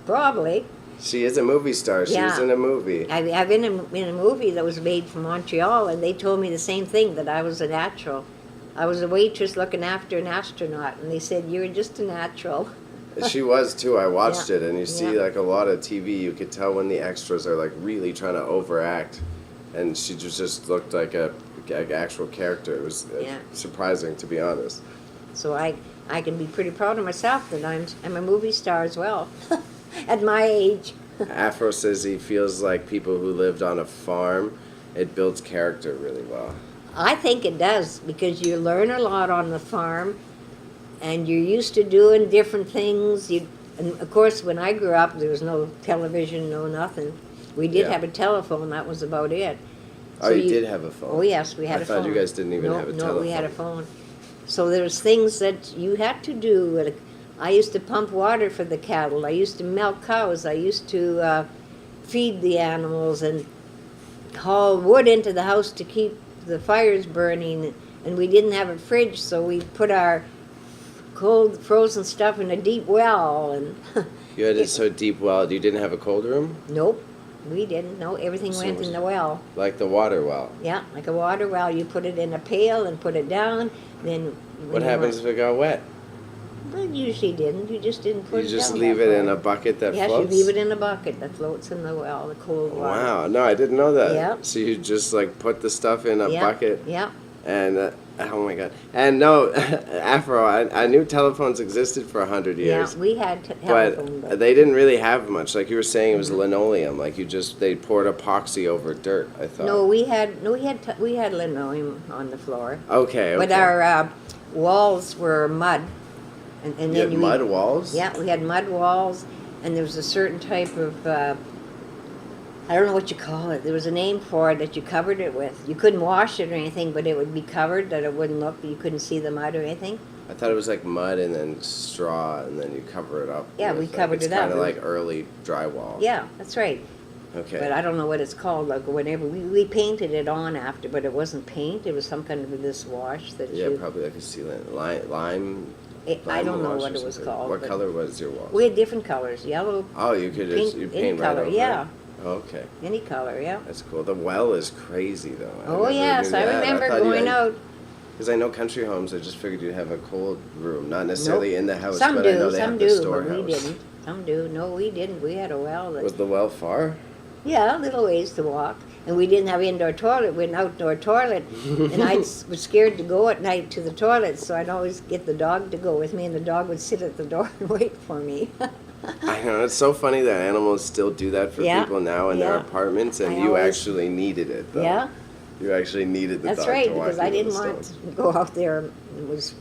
Probably. She is a movie star. She was Yeah. in a movie. I've been in a movie that was made from Montreal, and they told me the same thing, that I was a natural. I was a waitress looking after an astronaut, and they said, "You're just a natural." She was too. I watched Yeah. it, and you see Yeah. like a lot of TV. You could tell when the extras are like really trying to overact, and she just looked like a actual character. It was Yeah. surprising, to be honest. So I can be pretty proud of myself that I'm a movie star as well, at my age. Afro says he feels like people who lived on a farm, it builds character really well. I think it does, because you learn a lot on the farm, and you're used to doing different things. And of course, when I grew up, there was no television, no nothing. We did Yeah. have a telephone, that was about it. Oh, So you did have a phone? Oh, yes, we had a phone. I thought you guys didn't even No, have a No, telephone. we had a phone. So there was things that you had to do. I used to pump water for the cattle. I used to milk cows. I used to feed the animals and haul wood into the house to keep the fires burning. And we didn't have a fridge, so we put our cold, frozen stuff in a deep well. And You had it so deep well. You didn't have a cold room? nope, we didn't. No, everything So went was- in the well. Like the water well. Yeah, like a water well. You put it in a pail and put it down. Then What happens if it got wet? Well, you usually didn't. You just didn't put You it just down leave that it in far. a bucket that Yes, floats? you leave it in a bucket that floats in the well, the cold water. Wow, no, I didn't know that. Yep. So you just like put the stuff in a Yep, bucket Yep. and, oh my God. And no, Afro, I knew telephones existed for 100 Yeah, years. we had telephone. But they didn't really have much. Like you were saying, it was Mm-hmm. linoleum. Like they poured epoxy over dirt, I thought. No, we had linoleum on the floor. Okay, okay. But our walls were mud. And You then had mud walls? Yeah, we had mud walls, and there was a certain type of, I don't know what you call it. There was a name for it that you covered it with. You couldn't wash it or anything, but it would be covered, that it wouldn't look, you couldn't see the mud or anything. I thought it was like mud and then straw and then you cover it up. Yeah, with, we like, covered it's it up. kind of like early drywall. Yeah, that's right. Okay. But I don't know what it's called. Like whenever we painted it on after, but it wasn't paint. It was some kind of this wash that Yeah, you. probably like a sealant. Lime. I don't know wash what or it was something. called. What but color was your wall? We had different colors. Yellow, Oh, you could just you pink, paint any right color. over it? Yeah, Oh, okay. any color. Yeah. That's cool. The well is crazy though. Oh yes, I remember going out. Because I know country homes. I just figured you'd have a cold room, not necessarily Nope. in the house, Some but I know do, they some have the do, but storehouse. we didn't. Some do. No, we didn't. We had a well. Was the well far? Yeah, a little ways to walk. And we didn't have indoor toilet, we had an outdoor toilet. And I was scared to go at night to the toilet, so I'd always get the dog to go with me, and the dog would sit at the door and wait for me. I know, it's so funny that animals still do that for Yeah, people now in their yeah. apartments, and I you always- actually needed it, though. Yeah, You actually needed the that's dog right, to walk because I you to didn't the want stove. to go out there. It was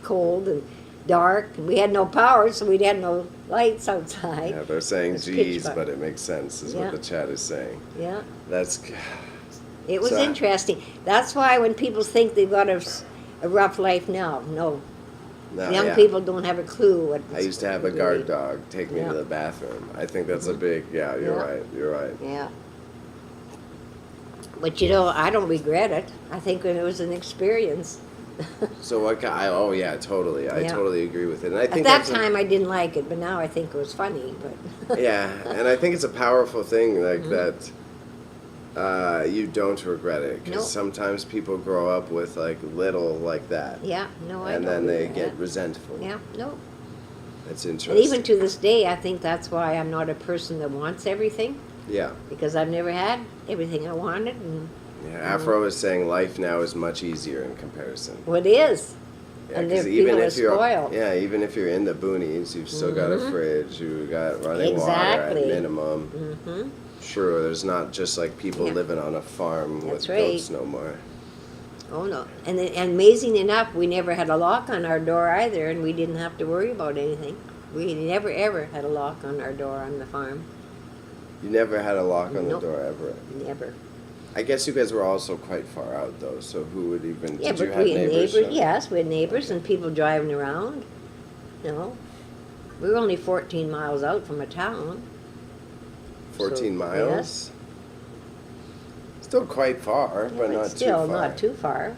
cold and dark, and we had no power, so we had no lights outside. Yeah, they're saying It's pitch geez, dark. but it makes sense, is Yeah. what the chat is saying. Yeah, That's, it was So- interesting. That's why when people think they've got a rough life now, no. no, Young yeah. people don't have a clue what I used to have a really- guard dog take me Yeah. to the bathroom. I think that's a big, yeah, you're Yeah. right, you're right. Yeah. But you know, I don't regret it. I think it was an experience. So what oh yeah, totally. I Yeah. totally agree with it. And I At think that that's time, I didn't like it, but now I think it was funny. But yeah, and I think it's a powerful thing like Mm-hmm. that you don't regret it because Nope. sometimes people grow up with like little like that. yeah, no, I and don't then they regret get it. resentful. Yeah, no. It's And interesting. even to this day, I think that's why I'm not a person that wants everything, yeah. because I've never had everything I wanted, and Yeah, Afro is saying life now is much easier in comparison. what is. Yeah, And 'cause there- people are you're spoiled. yeah, even if you're in the boonies, you've still got a fridge, you got running water Exactly. at minimum. Mm-hmm. Sure, there's not just like people Yeah. living on a farm That's with right. goats no more. Oh no! And amazing enough, we never had a lock on our door either, and we didn't have to worry about anything. We never ever had a lock on our door on the farm. You never had a lock on Nope. the door ever. Never. I guess you guys were also quite far out though, so who would even Yeah, did you but have we had neighbors? neighbors. Yes, we had neighbors and people driving around. You know, we were only 14 miles out from a town. 14 So, miles? yes. Still quite far, but Yeah, not still too far. not too far.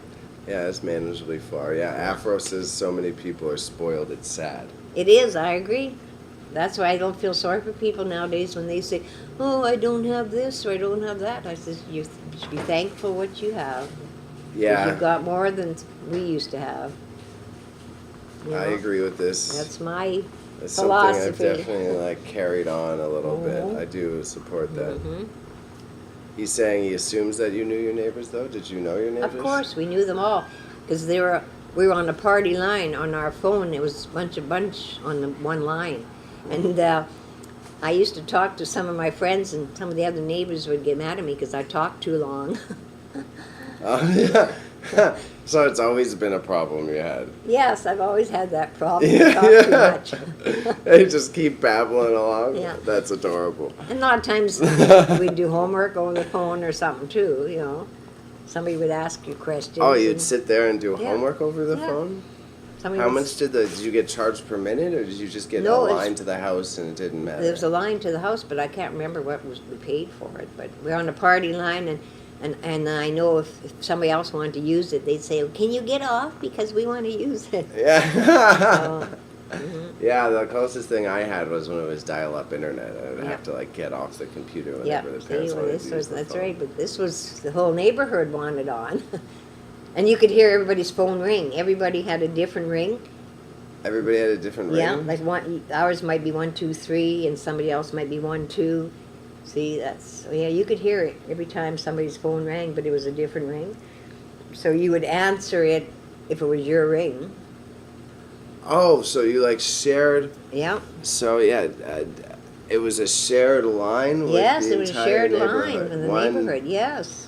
Yeah, it's manageably far. Yeah, Afro says so many people are spoiled, it's sad. It is. I agree. That's why I don't feel sorry for people nowadays when they say, "Oh, I don't have this or I don't have that." I says, "You should be thankful what you have. 'Cause Yeah, you've got more than we used to have." You I know? agree with this. That's my It's something I've philosophy. definitely like carried on a little Mhm. bit. I do support that. Mhm. He's saying he assumes that you knew your neighbors though. Did you know your neighbors? Of course, we knew them all, because we were on a party line on our phone. It was a bunch on the one line, and I used to talk to some of my friends, and some of the other neighbors would get mad at me because I talked too long. Yeah. So it's always been a problem you had. Yes, I've always had that problem. Yeah, I talk too much. They just keep babbling along. Yeah. That's adorable. And a lot of times we'd do homework over the phone or something too. Somebody would ask you questions. Oh, you'd and- sit there and do Yeah. homework over the Yeah. phone? Somebody How was- much did you get charged per minute, or did you just get No, a it's- line to the house and it didn't matter? There was a line to the house, but I can't remember what we paid for it. But we're on a party line, and I know if somebody else wanted to use it, they'd say, "Can you get off because we want to use it?" Yeah. So, Yeah, the closest thing I had was when it was dial-up internet. I would Yeah. have to like get off the computer yeah, whenever the see, parents well, wanted this to use was the that's phone. right. But this was the whole neighborhood wanted on, and you could hear everybody's phone ring. Everybody had a different ring. Everybody had a different ring. Yeah, like ours might be 1, 2, 3, and somebody else might be 1, 2. See, yeah, you could hear it every time somebody's phone rang, but it was a different ring. So you would answer it if it was your ring. Oh, so you like shared? Yeah. So yeah, it was a shared line. With Yes, the it was a entire shared neighborhood. line in the One- neighborhood. Yes.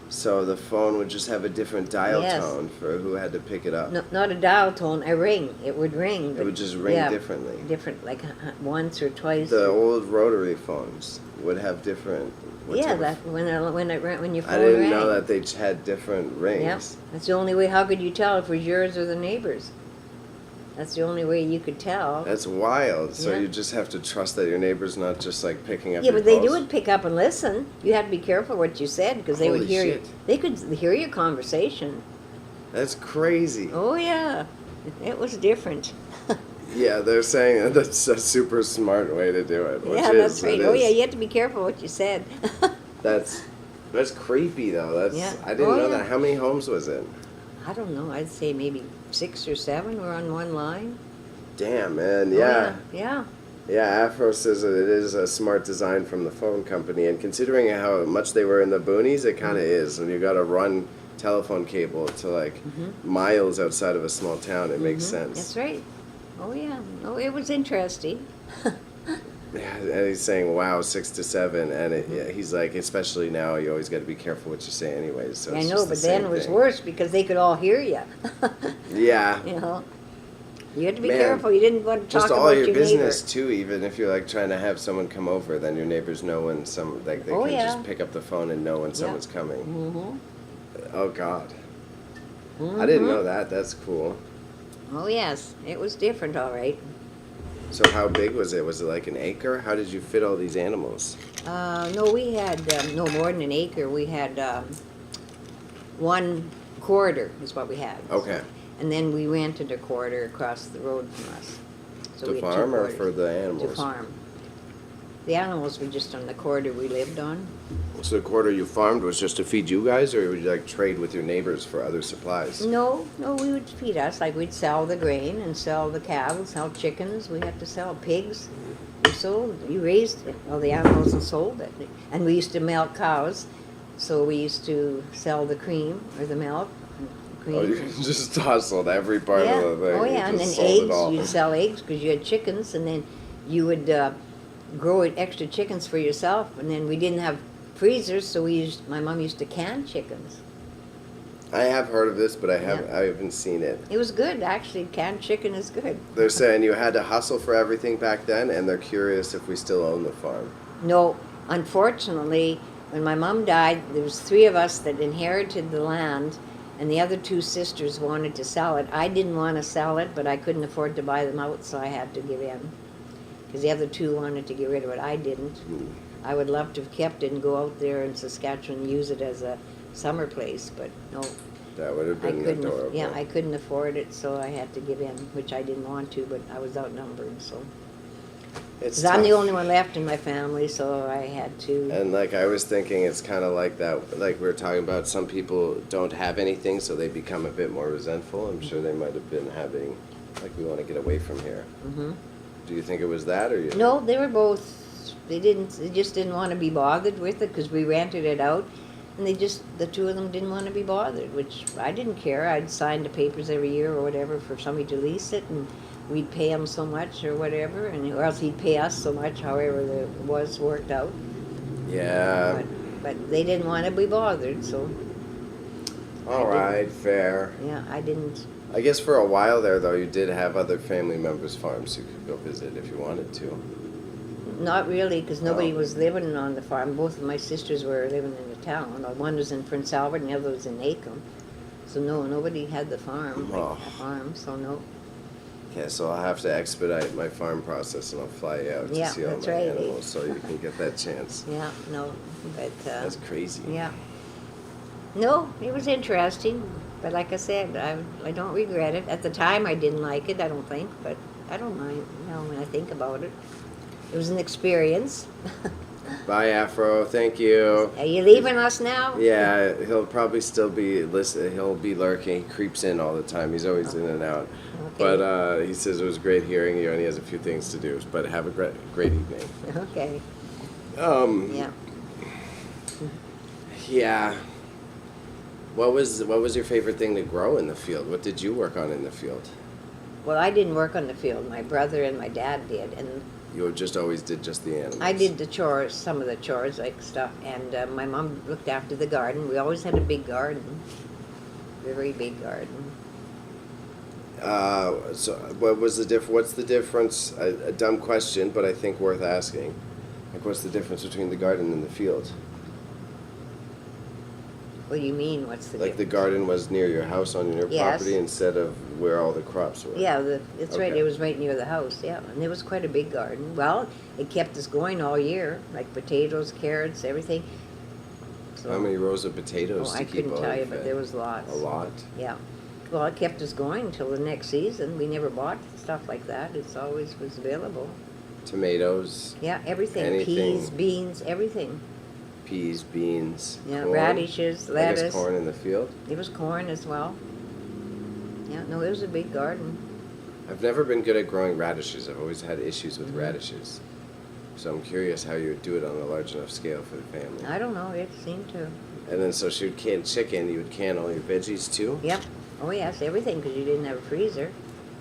So the phone would just have a different dial Yes. tone for who had to pick it up. No, not a dial tone, a ring. It would ring. It but- would just ring yeah, differently. Different, like once or twice. The old rotary phones would have different. what Yeah, type of- that when your phone I didn't rang. know that they had different rings. Yep. That's the only way. How could you tell if it was yours or the neighbor's? That's the only way you could tell. That's wild. So Yeah. you just have to trust that your neighbor's not just like picking up. Yeah, your but they calls. would pick up and listen. You had to be careful what you said because they would Holy hear you. shit. They could hear your conversation. That's crazy. Oh yeah, it was different. Yeah, they're saying that that's a super smart way to do it. Which Yeah, is, that's right. it Oh yeah, is. you had to be careful what you said. That's creepy though. That's Yeah. I didn't Oh, know yeah. that. How many homes was it? I don't know. I'd say maybe 6 or 7 were on one line. Damn, man. Oh, Yeah. yeah. Yeah, Afro says that it is a smart design from the phone company, and considering how much they were in the boonies, it kind of is. When you got to run telephone cable to like miles outside of a small town, it makes sense. That's right. Oh yeah. Oh, it was interesting. Yeah, and he's saying, "Wow, 6 to 7," and yeah, he's like, especially now, you always got to be careful what you say, anyways. So I it's know, just the but then same it was thing. worse because they could all hear you. Yeah. You know, you had to be Man, careful. You didn't want to talk Just all about your your business neighbor. too. Even if you're like trying to have someone come over, then your neighbors know when they Oh, can yeah. just pick up the phone and know when someone's coming. Mm-hmm. Oh God, I didn't know that. That's cool. Oh yes, it was different, all right. So how big was it? Was it like an acre? How did you fit all these animals? No, we had no more than an acre. We had 1 quarter is what we had. Okay. And then we rented a quarter across the road from us. So To we had 2 farm or quarters. for the To animals? farm. The animals were just on the quarter we lived on. So the quarter you farmed was just to feed you guys, or would you like trade with your neighbors for other supplies? No, we would feed us. Like we'd sell the grain and sell the cattle, sell chickens. We had to sell pigs. You raised all the animals and sold it. And we used to milk cows, so we used to sell the cream or the milk. Oh, you just tousled every part Yeah. of the thing. Oh You yeah, and just then sold it eggs. all. You'd sell eggs because you had chickens, and then you would grow extra chickens for yourself. And then we didn't have freezers, so my mom used to can chickens. I have heard of this, but I haven't seen it. It was good, actually. Canned chicken is good. They're saying you had to hustle for everything back then, and they're curious if we still own the farm. No, unfortunately, when my mom died, there was 3 of us that inherited the land, and the other 2 sisters wanted to sell it. I didn't want to sell it, but I couldn't afford to buy them out, so I had to give in. Because the other 2 wanted to get rid of it. I didn't. I would love to have kept it and go out there in Saskatchewan and use it as a summer place, but no, That would have I been couldn't. adorable. Yeah, I couldn't afford it, so I had to give in, which I didn't want to, but I was outnumbered, so. It's Because I'm the tough. only one left in my family, so I had to. And like I was thinking, it's kind of like that. Like we were talking about, some people don't have anything, so they become a bit more resentful. I'm sure they might have been having, like, we want to get away from here. Mhm. Do you think it was that, or you? No, they were both. They just didn't want to be bothered with it because we rented it out, and the 2 of them didn't want to be bothered, which I didn't care. I'd sign the papers every year or whatever for somebody to lease it, and we'd pay them so much or whatever, or else he'd pay us so much, however it was worked out. Yeah. But they didn't want to be bothered, so All right, fair. yeah, I didn't. I guess for a while there, though, you did have other family members' farms you could go visit if you wanted to. Not really, because nobody Oh. was living on the farm. Both of my sisters were living in the town. One was in Prince Albert and the other was in Acom. So no, nobody had the farm, Oh. a farm, so no. Okay, so I'll have to expedite my farm process and I'll fly you out to Yeah, see all that's my right, eh? animals so you can get that chance. Yeah, no, but, That's crazy. yeah. No, it was interesting, but like I said, I don't regret it. At the time, I didn't like it, I don't think, but I don't mind, when I think about it. It was an experience. Bye, Afro. Thank you. Are you leaving us now? Yeah, he'll probably still be listen. He'll be lurking. He creeps in all the time. He's always in and out. Okay. But he says it was great hearing you, and he has a few things to do. But have a great evening. Okay, yeah. Yeah. What was your favorite thing to grow in the field? What did you work on in the field? Well, I didn't work on the field. My brother and my dad did, and You just always did just the animals. I did the chores, some of the chores, like stuff, and my mom looked after the garden. We always had a big garden, very big garden. So what's the difference? A dumb question, but I think worth asking. Like, what's the difference between the garden and the field? What do you mean, what's the Like the difference? garden was near your house on your Yes. property instead of where all the crops were. Yeah, it's right, Okay. it was right near the house, yeah, and it was quite a big garden. Well, it kept us going all year, like potatoes, carrots, everything. So, How many rows of potatoes oh, to I keep couldn't all tell you, fed? but there was lots. A lot. Yeah. Well, it kept us going until the next season. We never bought stuff like that. It's always was available. Tomatoes, Yeah, everything. Anything. Peas, beans, everything. peas, beans, Yeah, corn. radishes, I lettuce. guess corn in the field. It was corn as well. Yeah, no, it was a big garden. I've never been good at growing radishes. I've always had issues with Mm-hmm. radishes. So I'm curious how you would do it on a large enough scale for the family. I don't know, it seemed to. And then so she would can chicken. You would can all your veggies too. Yep. Oh, yes, everything, because you didn't have a freezer.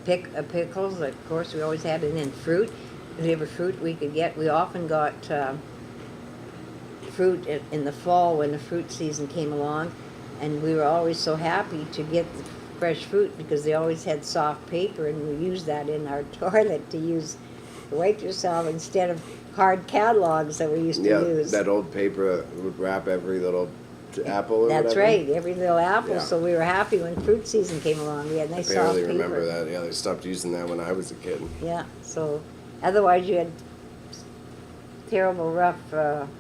Pickles, of course, we always had, and then fruit. Whatever fruit we could get. We often got fruit in the fall when the fruit season came along, and we were always so happy to get the fresh fruit because they always had soft paper, and we used that in our toilet to wipe yourself instead of hard catalogs that we used to Yeah, use. that old paper would wrap every little apple or That's whatever. right, every little apple. Yeah. So we were happy when fruit season came along. We had I nice barely soft paper. remember that. Yeah, they stopped using that when I was a kid. Yeah, so otherwise you had terrible rough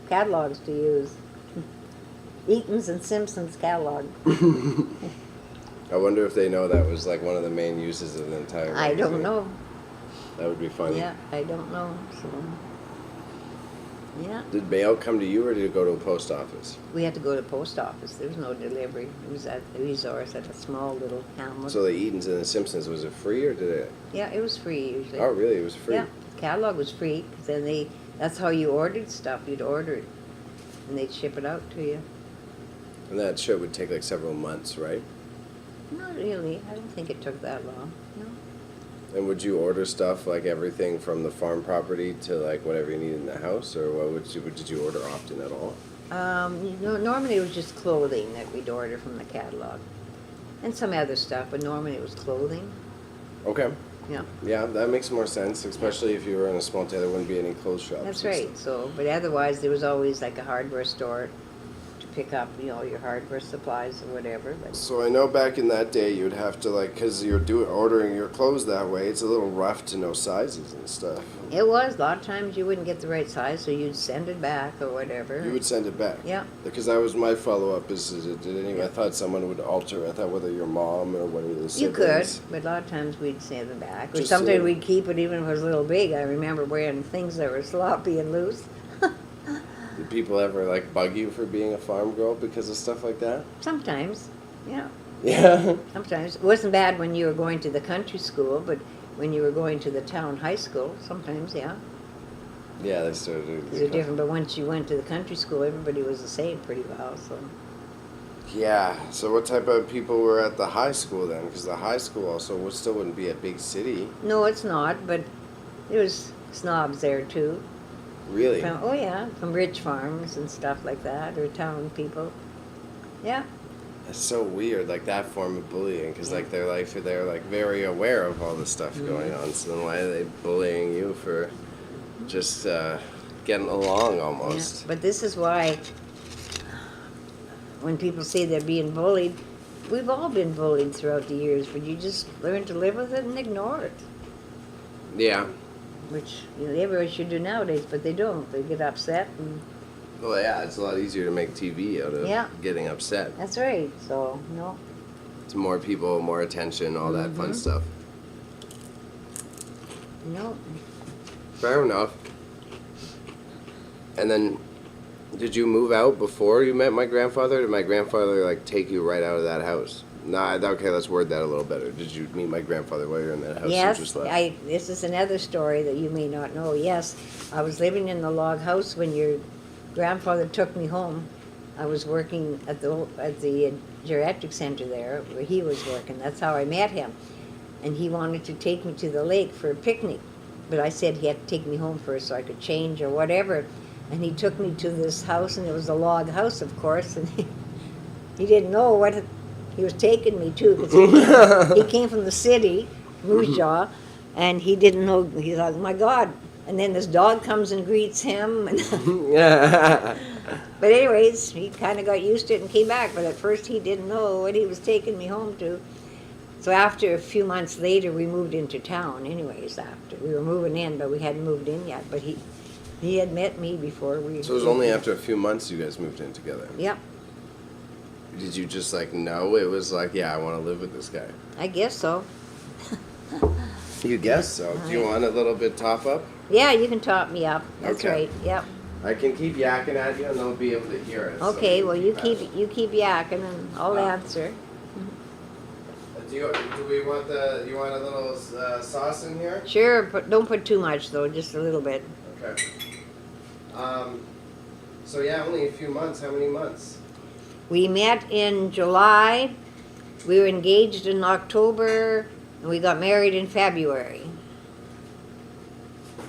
catalogs to use. Eaton's and Simpson's catalog. I wonder if they know that was like one of the main uses of the entire I don't magazine. know. That would be funny. Yeah, I don't know. So, yeah, Did mail come to you or did it go to a post office? we had to go to the post office. There was no delivery. It was at the resource at a small little hamlet. So the Eatons and the Simpsons, was it free or did it? Yeah, it was free usually. Oh, really? It was free? Yeah, the catalog was free. 'Cause then that's how you ordered stuff. You'd order it, and they'd ship it out to you. And that shit would take like several months, right? Not really. I don't think it took that long. No. And would you order stuff like everything from the farm property to like whatever you need in the house, or did you order often at all? Normally it was just clothing that we'd order from the catalog, and some other stuff. But normally it was clothing. Okay. Yeah, Yeah, that makes more sense, especially if you were in a small town. There wouldn't be any clothes shops. that's and right. stuff. So, but otherwise there was always like a hardware store to pick up, your hardware supplies or whatever. But So I know back in that day you'd have to like, cause you're ordering your clothes that way. It's a little rough to know sizes and stuff. it was a lot of times you wouldn't get the right size, so you'd send it back or whatever. You would send it back. Yeah. Because that was my follow-up. I thought someone would alter. I thought whether your mom or one of the siblings. You could, but a lot of times we'd send it back. Or Just sometimes so- we'd keep it even if it was a little big. I remember wearing things that were sloppy and loose. Did people ever like bug you for being a farm girl because of stuff like that? Sometimes, yeah. Yeah. Sometimes. It wasn't bad when you were going to the country school, but when you were going to the town high school, sometimes, yeah. Yeah, they started. They're different, but once you went to the country school, everybody was the same pretty well, so. Yeah. So what type of people were at the high school then? Because the high school also still wouldn't be a big city. No, it's not, but there was snobs there too. Really? Oh yeah, from rich farms and stuff like that, or town people. Yeah. That's so weird, like that form of bullying, because like they're like very aware of all the stuff going on. So then why are they bullying you for just getting along almost? Yeah. But this is why when people say they're being bullied, we've all been bullied throughout the years, but you just learn to live with it and ignore it. Yeah. which everybody should do nowadays, but they don't. They get upset, and Well, yeah, it's a lot easier to make TV out of Yeah. getting upset. that's right. So no, It's more people, more attention, all that fun Mhm. stuff. no. Fair enough. And then, did you move out before you met my grandfather? Or did my grandfather like take you right out of that house? Nah, okay, let's word that a little better. Did you meet my grandfather while you were in that house? You Yes, just left? this is another story that you may not know. Yes, I was living in the log house when your grandfather took me home. I was working at the geriatric center there, where he was working. That's how I met him. And he wanted to take me to the lake for a picnic. But I said he had to take me home first so I could change or whatever. And he took me to this house, and it was a log house, of course. And he didn't know what he was taking me to, because he came from the city, Moose Jaw, and he didn't know. He's like, oh my God. And then this dog comes and greets him. And but anyways, he kind of got used to it and came back. But at first he didn't know what he was taking me home to. So after a few months later, we moved into town. Anyways, after we were moving in, but we hadn't moved in yet. But he had met me before we. So it was only after a few months you guys moved in together. Yep, Did you just like know it was like, yeah, I want to live with this guy? I guess so. You guess so. Do you want a little bit top up? Yeah, you can top me up. That's Okay. right. Yep. I can keep yakking at you and they'll be able to hear it. so Okay. Well, you pass keep it. yakking, and I'll answer. Do we want you want a little sauce in here? Sure, but don't put too much though. Just a little bit. Okay. So yeah, only a few months. How many months? We met in July. We were engaged in October, and we got married in February.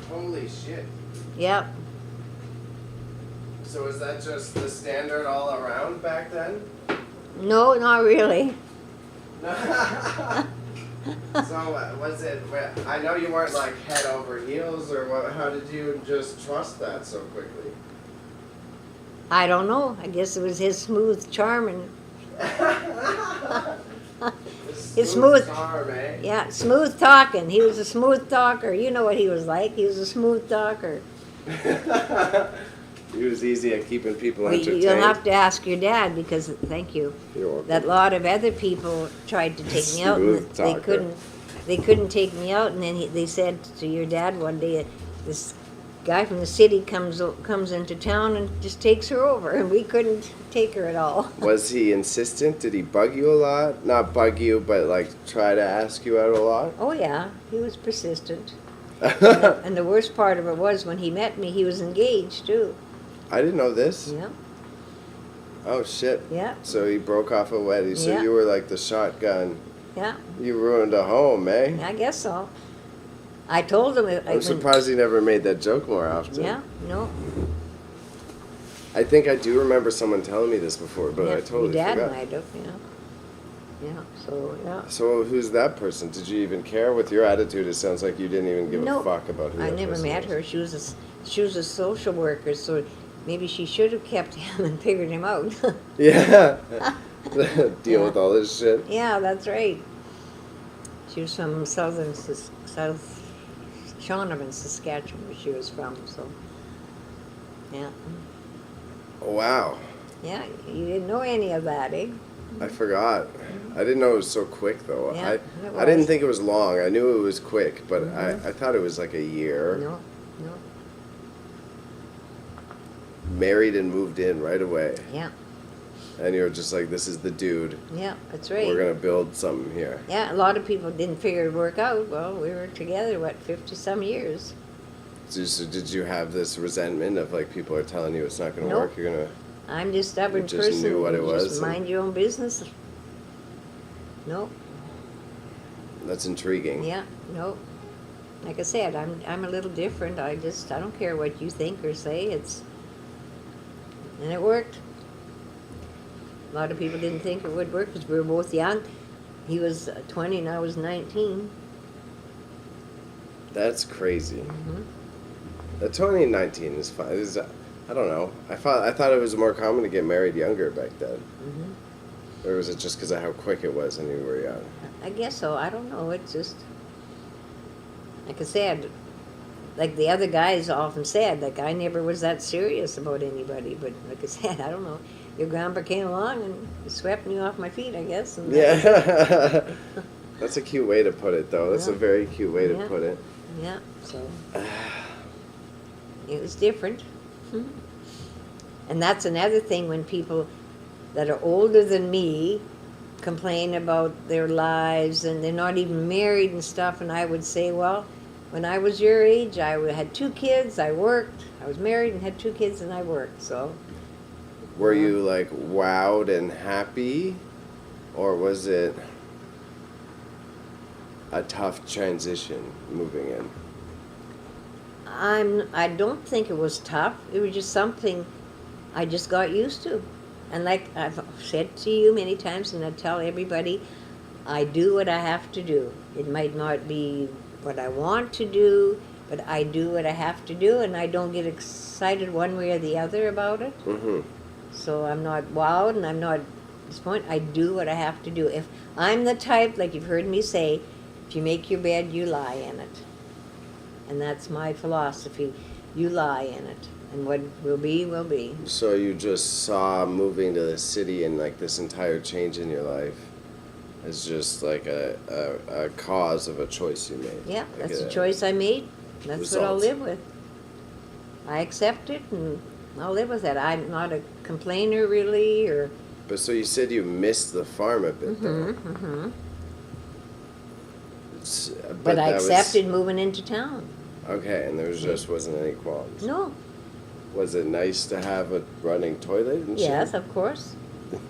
Holy shit. Yep. So is that just the standard all around back then? No, not really. So was it? I know you weren't like head over heels, or what? How did you just trust that so quickly? I don't know. I guess it was his smooth charm and It's smooth. Charm, eh? yeah, smooth talking. He was a smooth talker. You know what he was like. He was a smooth talker. He was easy at keeping people Well, entertained. you'll have to ask your dad, because thank you. You're welcome. That lot of other people tried to take me out, and Smooth they talker. couldn't. They couldn't take me out, and then they said to your dad one day, this guy from the city comes into town and just takes her over, and we couldn't take her at all. Was he insistent? Did he bug you a lot? Not bug you, but like try to ask you out a lot? Oh yeah, he was persistent. And the worst part of it was when he met me, he was engaged too. I didn't know this. Yeah, Oh shit. yeah, So he broke off a wedding. So Yeah. you were like the shotgun. yeah. You ruined a home, eh? I guess so. I told him. I'm surprised he never made that joke more often. Yeah, no. I think I do remember someone telling me this before, but yeah, I totally your dad forgot. might have, yeah. Yeah, so, yeah. So who's that person? Did you even care? With your attitude, it sounds like you didn't even give Nope. a fuck about who I that never person met was. her. She was a social worker, so maybe she should have kept him and figured him out. Yeah. Deal Yeah. with all this shit. Yeah, that's right. She was from South Shaunavon, Saskatchewan, where she was from, so, yeah. Oh, wow. Yeah, you didn't know any of that, eh? I forgot. I didn't know it was so quick, though. Yeah, it I didn't was. think it was long. I knew it was quick, but I thought it was like a year. No, no, Married and moved in right away. yeah, And you were just like, this is the dude. yeah, that's right. We're going to build something here. Yeah, a lot of people didn't figure it'd work out. Well, we were together, 50-some years? So did you have this resentment of like people are telling you it's not going to Nope. work? You're going to. I'm just a stubborn You just person. knew what it You was Just and- mind your own business. Nope. That's intriguing. Yeah. Nope. Like I said, I'm a little different. I don't care what you think or say. And it worked. A lot of people didn't think it would work because we were both young. He was 20 and I was 19. That's crazy. Mhm. The 2019 is fine. I don't know. I thought it was more common to get married younger back then. Mhm. Or was it just because of how quick it was and you were young? I guess so. I don't know. It's just. like I said, like the other guys often said, like I never was that serious about anybody. But like I said, I don't know. Your grandpa came along and swept me off my feet, I guess. And that was Yeah. it. That's a cute way to put it, though. That's a Yeah. very cute way to Yeah. put it. Yeah, so it was different. And that's another thing when people that are older than me complain about their lives and they're not even married and stuff. And I would say, well, when I was your age, I had 2 kids, I worked, I was married and had 2 kids and I worked, so. Were you like wowed and happy, or was it a tough transition moving in? I don't think it was tough. It was just something I just got used to. And like I've said to you many times, and I tell everybody, I do what I have to do. It might not be what I want to do, but I do what I have to do, and I don't get excited one way or the other about it. Mm-hmm. So I'm not wowed, and I'm not disappointed. I do what I have to do. If I'm the type, like you've heard me say, if you make your bed, you lie in it. And that's my philosophy. You lie in it. And what will be, will be. So you just saw moving to the city and like this entire change in your life as just like a cause of a choice you made. Yeah, Like that's a choice I made. That's what I'll result. live with. I accept it, and I'll live with it. I'm not a complainer, really, or... But so you said you missed the farm a bit, though. It's- But I that was- accepted moving into town. Okay, and there just wasn't any qualms. No. Was it nice to have a running toilet and shit? Yes, of course.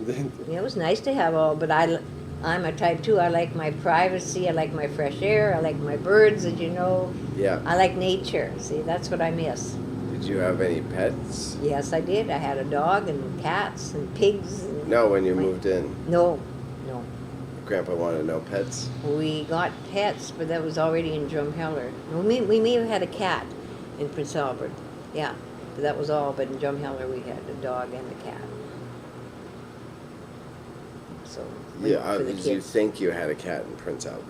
Yeah, it was nice to have all, but I'm a type too. I like my privacy. I like my fresh air. I like my birds, as you know. Yeah. I like nature. See, that's what I miss. Did you have any pets? Yes, I did. I had a dog and cats and pigs. And No, when you moved in. No. Grandpa wanted no pets? We got pets, but that was already in Drumheller. We may have had a cat in Prince Albert. Yeah, but that was all. But in Drumheller, we had a dog and a cat. So Yeah, for the did you kids. think you had a cat in Prince Albert?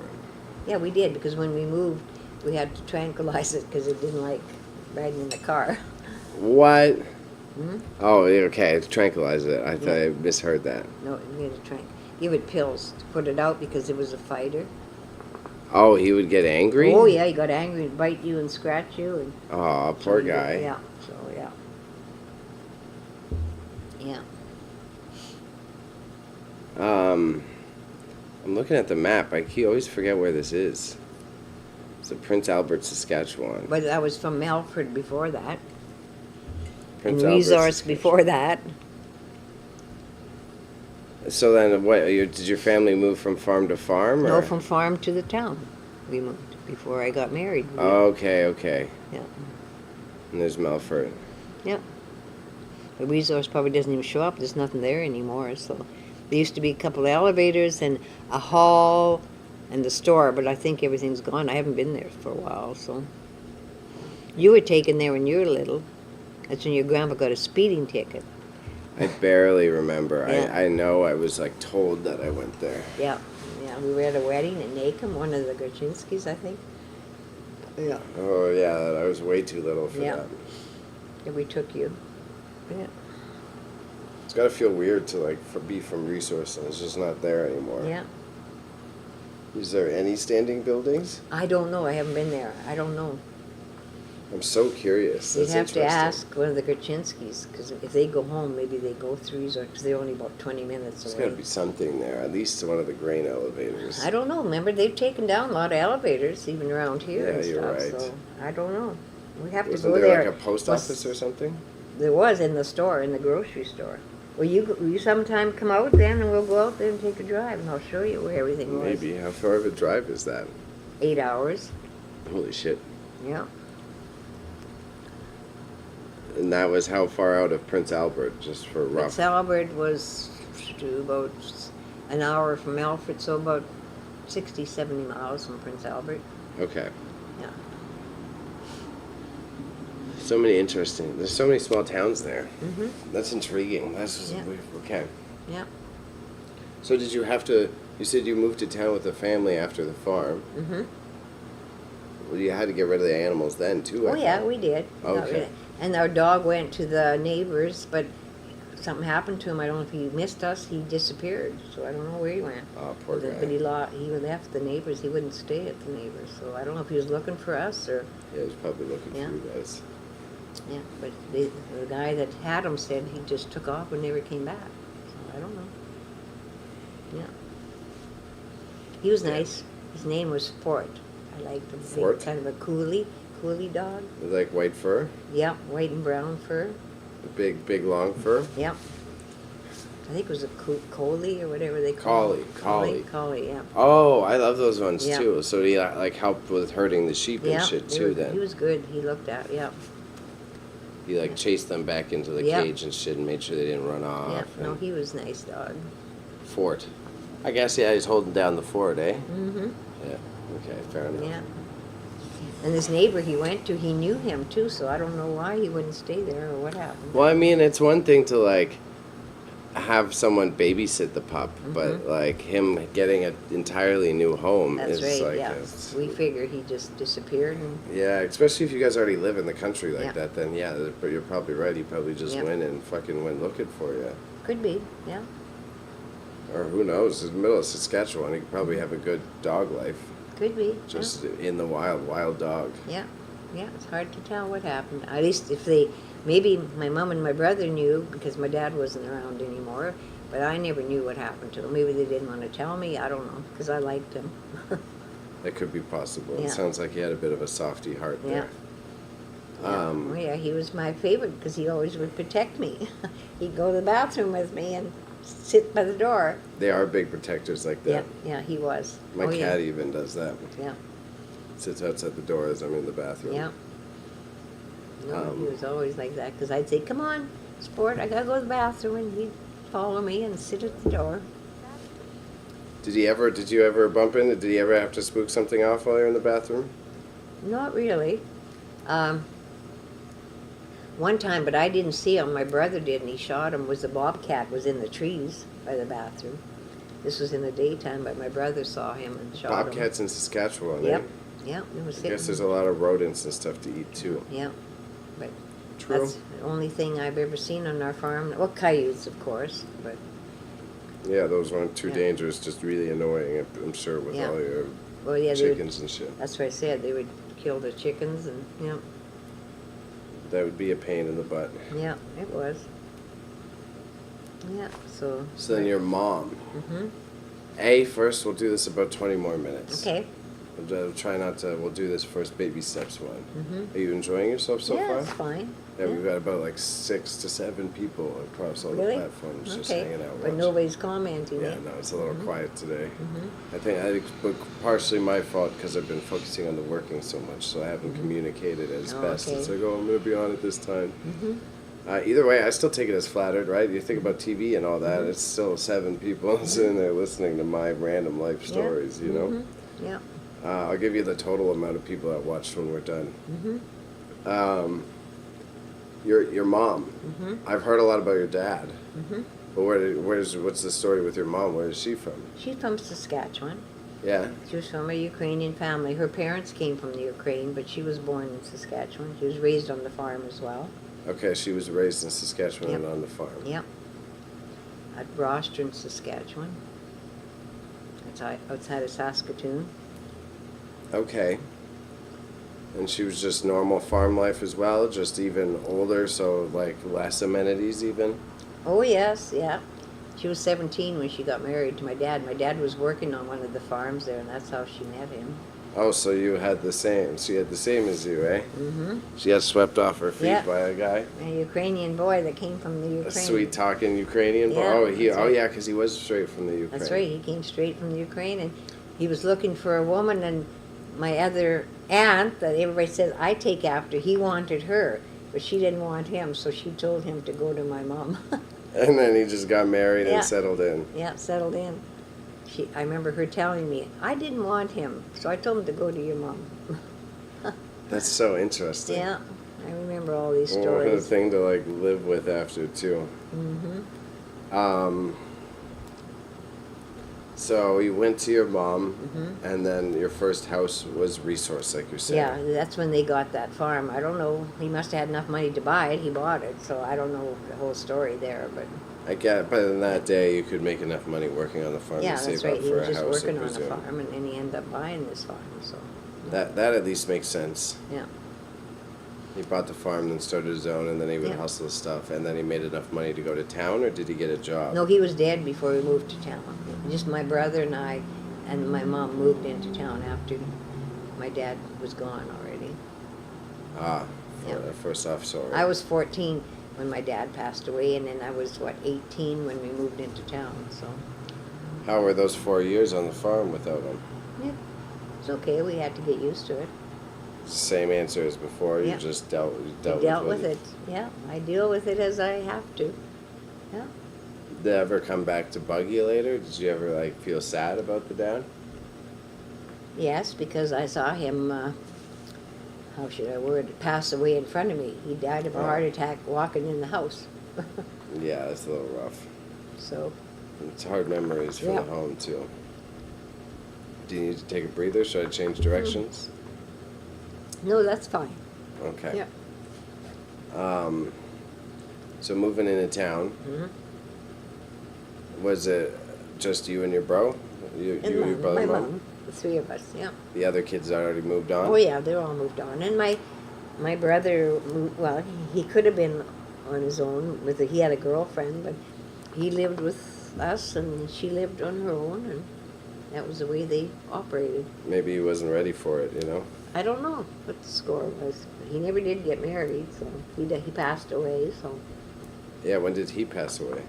Yeah, we did, because when we moved, we had to tranquilize it because it didn't like riding in the car. What? Hmm? Oh, okay, tranquilize it. I thought Yeah. I misheard that. No, we had to give it pills to put it out because it was a fighter. Oh, he would get angry? Oh, yeah, he got angry and bite you and scratch you. And Oh, poor so guy. Yeah, so yeah. Yeah. I'm looking at the map. I always forget where this is. It's in Prince Albert, Saskatchewan. But I was from Melford before that. Prince And Albert, Resource Saskatchewan. before that. So then, what? Did your family move from farm to farm? No, Or? from farm to the town we moved before I got married. Okay. Yeah. And there's Melford. Yep. The resource probably doesn't even show up. There's nothing there anymore. So there used to be a couple of elevators and a hall and the store, but I think everything's gone. I haven't been there for a while. So you were taken there when you were little. That's when your grandpa got a speeding ticket. I barely remember. Yeah. I know I was like told that I went there. Yeah. Yeah. We were at a wedding in Nacum, one of the Gorchinskis, I think. Yeah. Oh yeah, I was way too little for Yeah. that. Yeah, we took you. Yeah. It's gotta feel weird to like be from Resource and it's just not there anymore. Yeah. Is there any standing buildings? I don't know. I haven't been there. I don't know. I'm so curious. You'd That's have to interesting. ask one of the Gorchinskis, because if they go home, maybe they go through Resort, because they're only about 20 minutes There's away. gotta be something there. At least one of the grain elevators. I don't know. Remember, they've taken down a lot of elevators, even around here and Yeah, you're stuff. right. So I don't know. We have Wasn't to go there there. like a post Was- office or something? There was in the store, in the grocery store. Will you sometime come out then, and we'll go out there and take a drive, and I'll show you where everything was. Maybe. How far of a drive is that? 8 hours. Holy shit. Yeah. And that was how far out of Prince Albert, just for rough. Prince Albert was to about an hour from Melford, so about 60, 70 miles from Prince Albert. Okay. Yeah. So many interesting. There's so many small towns there. Mhm. That's intriguing. That's just Yeah. okay. Yeah. So did you have to? You said you moved to town with the family after the farm. Mhm. Well, you had to get rid of the animals then too. Oh, yeah, we did. Okay. And our dog went to the neighbors, but something happened to him. I don't know if he missed us. He disappeared, so I don't know where he went. Oh, poor guy. But he left the neighbors. He wouldn't stay at the neighbors, so I don't know if he was looking for us or. Yeah, he's probably looking Yeah. for you guys. Yeah, but the guy that had him said he just took off and never came back. So I don't know. Yeah. He was nice. His name was Fort. I liked him. Fort? Kind of a coolie dog. With like white fur, Yeah, white and brown fur. big long fur. Yeah. I think it was a collie or whatever they call it. Collie. Collie, yeah. Oh, I love those ones Yeah. too. So he like helped with herding the sheep and Yeah, shit too. Then he was good. He looked at, yeah. he like chased them back into the Yeah. cage and shit and made sure they didn't run off. Yeah, no, he was a nice dog. Fort. I guess yeah, he's holding down the fort, eh? Mm-hmm. Yeah. Okay, fair enough. Yeah. And this neighbor he went to, he knew him too, so I don't know why he wouldn't stay there or what happened. Well, I mean, it's one thing to like have someone babysit the pup, but like him getting an entirely new home That's is right, like yeah. We figure he just disappeared and, yeah, especially if you guys already live in the country like Yeah. that, then yeah, but you're probably right. He probably just Yeah. went and fucking went looking for you. could be, yeah. Or who knows? In the middle of Saskatchewan, he could probably have a good dog life. Could be. Just in the wild dog. Yeah, yeah, it's hard to tell what happened. At least if they, maybe my mom and my brother knew because my dad wasn't around anymore, but I never knew what happened to him. Maybe they didn't want to tell me, I don't know, because I liked him. That could be possible. Yeah. It sounds like he had a bit of a softy heart Yeah. there. Oh yeah, he was my favorite because he always would protect me. He'd go to the bathroom with me and sit by the door. They are big protectors like Yeah, that. yeah, he was. My Oh, cat yeah. even does that. Yeah, Sits outside the door as I'm in the bathroom. yeah. No, he Um, was always like that because I'd say, "Come on, sport, I gotta go to the bathroom," and he'd follow me and sit at the door. Did you ever bump into, did he ever have to spook something off while you're in the bathroom? Not really. One time, but I didn't see him. My brother did, and he shot him. Was the bobcat was in the trees by the bathroom. This was in the daytime, but my brother saw him and shot him. Bobcats in Saskatchewan, Yep. eh? Yeah, it was I sitting. guess there's a lot of rodents and stuff to eat too. Yeah, but True. that's the only thing I've ever seen on our farm. Well, coyotes, of course, but Yeah, those weren't too Yeah. dangerous, just really annoying, I'm sure, with Yeah. all your well, yeah, they would, chickens and shit. that's what I said. They would kill the chickens, and yeah, That would be a pain in the butt. yeah, it was. Yeah, so. So then your mom. First we'll do this about 20 more minutes. Okay. We'll try not to, we'll do this first baby steps one. Mm-hmm. Are you enjoying yourself so yeah, far? it's fine. Yeah, we've got about like 6 to 7 people across all Really? the platforms just Okay, hanging out. but watching. nobody's commenting. Yeah, eh? no, it's a little quiet today. Mhm. I think it's partially my fault because I've been focusing on the working so much, so I haven't communicated as Oh, best. okay. It's like, oh, I'm going to be on at this time. Mhm. Either way, I still take it as flattered, right? You think about TV and all that, it's still 7 people sitting there listening to my random life Yeah. stories, you know? Mhm. Yeah. I'll give you the total amount of people that watched when we're done. Mhm. Your mom. Mhm. I've heard a lot about your dad. Mhm. But what's the story with your mom? Where is she from? She's from Saskatchewan. Yeah. She was from a Ukrainian family. Her parents came from the Ukraine, but she was born in Saskatchewan. She was raised on the farm as well. Okay, she was raised in Saskatchewan Yep. and on the farm. Yep. At Rostron, Saskatchewan. It's outside of Saskatoon. Okay. And she was just normal farm life as well, just even older, so like less amenities even? Oh, yes, yeah. She was 17 when she got married to my dad. My dad was working on one of the farms there, and that's how she met him. Oh, so you had the same. She had the same as you, eh? Mm-hmm. She got swept off her feet Yeah. by a guy? A Ukrainian boy that came from the Ukraine. A sweet-talking Ukrainian boy? Yeah, Oh, that's right. yeah, because he was straight from the Ukraine. That's right. He came straight from the Ukraine, and he was looking for a woman. And my other aunt, that everybody says I take after, he wanted her, but she didn't want him, so she told him to go to my mom. And then he just got married Yeah. and settled in. Yeah, settled in. I remember her telling me I didn't want him, so I told him to go to your mom. That's so interesting. Yeah, I remember all these Well, what a stories. thing to like live with after too. Mm-hmm. So you went to your mom, Mhm. and then your first house was Resource, like you said. Yeah, that's when they got that farm. I don't know, he must have had enough money to buy it, he bought it, so I don't know the whole story there, but, I get, but in that day, you could make enough money working on the farm yeah, to that's save right, up he for was a just house, I working on a presume. farm, and then he ended up buying this farm, so, That at least makes sense. yeah. He bought the farm, then started his own, and then he would Yeah. hustle stuff, and then he made enough money to go to town, or did he get a job? No, he was dead before we moved to town. Just my brother and I and my mom moved into town after my dad was gone already. Ah, Yeah. first off, sorry. I was 14 when my dad passed away, and then I was, 18 when we moved into town, so. How were those 4 years on the farm without him? Yeah, it's okay, we had to get used to it. Same answer as before. You Yeah. just dealt I dealt with with it, yeah. I deal with it as I have to, yeah. Did it ever come back to bug you later? Did you ever like feel sad about the dad? Yes, because I saw him, how should I word it, pass away in front of me. He died of a Oh. heart attack walking in the house. Yeah, it's a little rough. So, It's hard memories for Yeah. the home too. Do you need to take a breather? Should I change directions? no, that's fine. Okay. Yeah. So moving into town, Mhm. was it just you and your bro? You, And your mom, brother, my mom? mom, the three of us, yeah. The other kids already moved on? Oh, yeah, they're all moved on. And my brother, well, he could have been on his own he had a girlfriend, but he lived with us and she lived on her own, and that was the way they operated. Maybe he wasn't ready for it, you know? I don't know what the score was. He never did get married, so he passed away, so. Yeah, when did he pass away?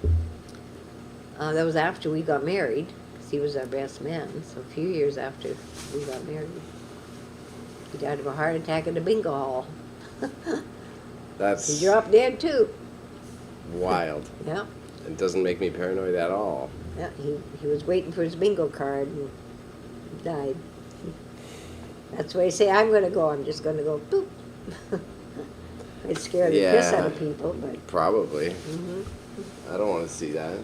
That was after we got married, because he was our best man, so a few years after we got married. He died of a heart attack at a bingo hall. That's He dropped dead too. wild. Yeah, It doesn't make me paranoid at all. yeah. He was waiting for his bingo card and died. That's why I say I'm going to go. I'm just going to go boop. I'd scare the piss out of Yeah. people, but. Probably. Mhm. I don't want to see that.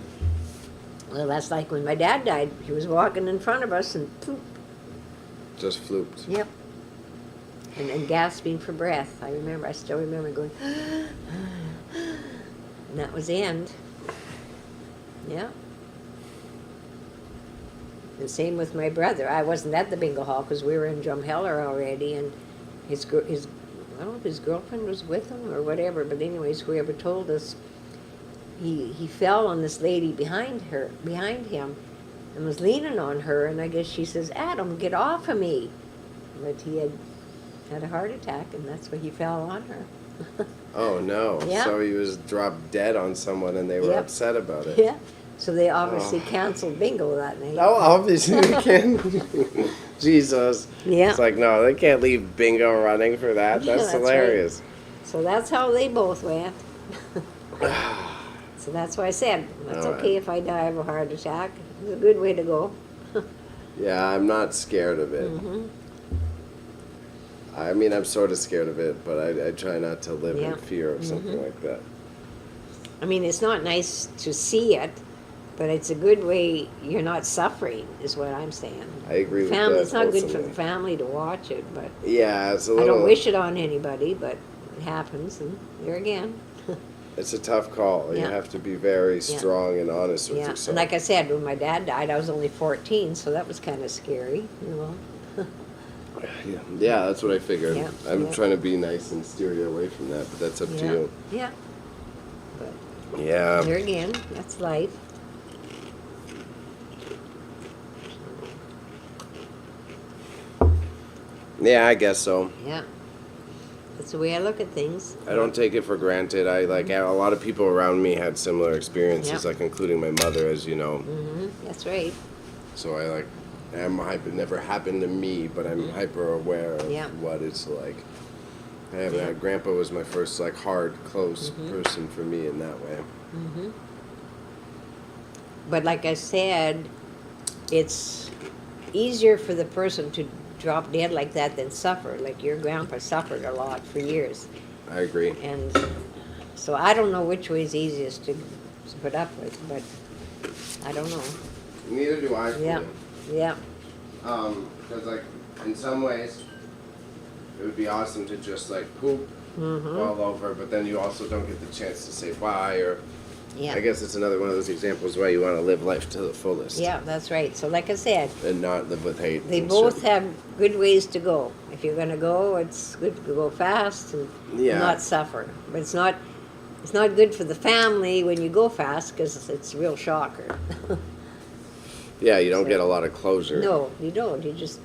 Well, that's like when my dad died. He was walking in front of us and poop. Just flooped. Yep. And gasping for breath. I still remember going, and that was the end. Yeah. And same with my brother. I wasn't at the bingo hall because we were in Drumheller already, and his I don't know if his girlfriend was with him or whatever, but anyways, whoever told us, he fell on this lady behind him, and was leaning on her, and I guess she says, "Adam, get off of me." But he had a heart attack, and that's why he fell on her. Oh no. Yeah. So he was dropped dead on someone and they were Yep. upset about it. Yeah. So they obviously Oh. canceled bingo that night. Oh, obviously they can. Jesus. Yeah. It's like, no, they can't leave bingo running for that. Yeah, That's that's right. hilarious. So that's how they both went. So that's why I said, that's All right. okay if I die of a heart attack. It's a good way to go. Yeah, I'm not scared of it. Mhm. I mean, I'm sort of scared of it, but I try not to live Yeah. in fear of something like that. I mean, it's not nice to see it, but it's a good way you're not suffering, is what I'm saying. I agree with Family, that. it's not good for the ultimately. family to watch it, but Yeah, it's a I little. don't wish it on anybody, but it happens, and there again. It's a tough call. You Yeah. have to be very Yeah. strong and honest with Yeah, yourself. and like I said, when my dad died, I was only 14, so that was kind of scary, you know. Yeah, that's what I figured. Yeah, I'm yeah. trying to be nice and steer you away from that, but that's up to Yeah, you. yeah. But Yeah. there again, that's life. Yeah, I guess so. Yeah. That's the way I look at things. I don't take it for granted. I like a lot of people around me had similar experiences, Yeah. like including my mother, as you know. Mm-hmm, that's right. So I like am hyper. It never happened to me, but I'm hyper aware of Yeah. what it's like. I have Yeah. Grandpa was my first like hard, close Mhm. person for me in that way. Mm-hmm. But like I said, it's easier for the person to drop dead like that than suffer. Like your grandpa suffered a lot for years. I agree. And so I don't know which way is easiest to put up with, but I don't know. Neither do I. Yeah. Yeah. Because like in some ways, it would be awesome to just like poop all over, but then you also don't get the chance to say bye or. Yeah. I guess it's another one of those examples where you want to live life to the fullest. Yeah, that's right. So like I said, And not live with hate. they and both shit. have good ways to go. If you're gonna go, it's good to go fast and Yeah. not suffer. But it's not good for the family when you go fast because it's a real shocker. Yeah, you don't So- get a lot of closure. No, you don't. You just,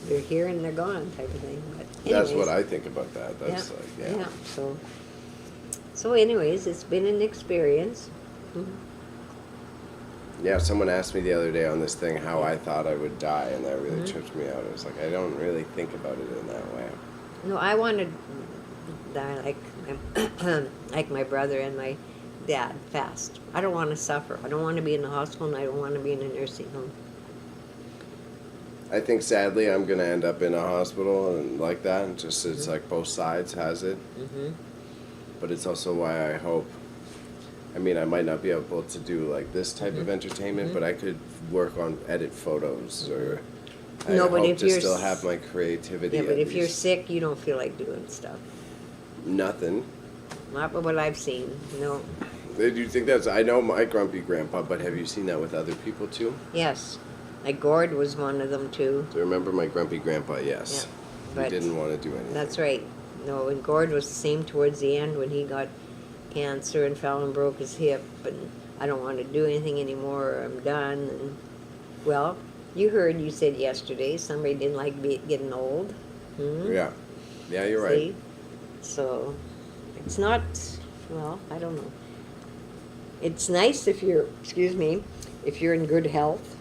they're here and they're gone type of thing. But That's anyways, what I think about that. That's like, So anyways, it's been an experience. Yeah, someone asked me the other day on this thing how I thought I would die, and that really tripped me out. It was like, I don't really think about it in that way. No, I wanted to die like my brother and my dad, fast. I don't want to suffer. I don't want to be in the hospital, and I don't want to be in a nursing home. I think sadly I'm going to end up in a hospital and like that. And just it's like both sides has it. But it's also why I hope. I mean, I might not be able to do like this type of entertainment, but I could work on edit photos or. I No, but hope if to you're still s- have my creativity. Yeah, but at if you're least. sick, you don't feel like doing stuff. Nothing. Not what I've seen. No. Do you think that's? I know my grumpy grandpa, but have you seen that with other people too? Yes. Like Gord was one of them too. Do you remember my grumpy grandpa? Yes. Yeah, He but didn't want to do anything. That's right. No, and Gord was the same towards the end when he got cancer and fell and broke his hip, and I don't want to do anything anymore. I'm done. And well, you said yesterday somebody didn't like getting old. Yeah. Yeah, you're right. See? So it's not. Well, I don't know. It's nice if you're. Excuse me, if you're in good health,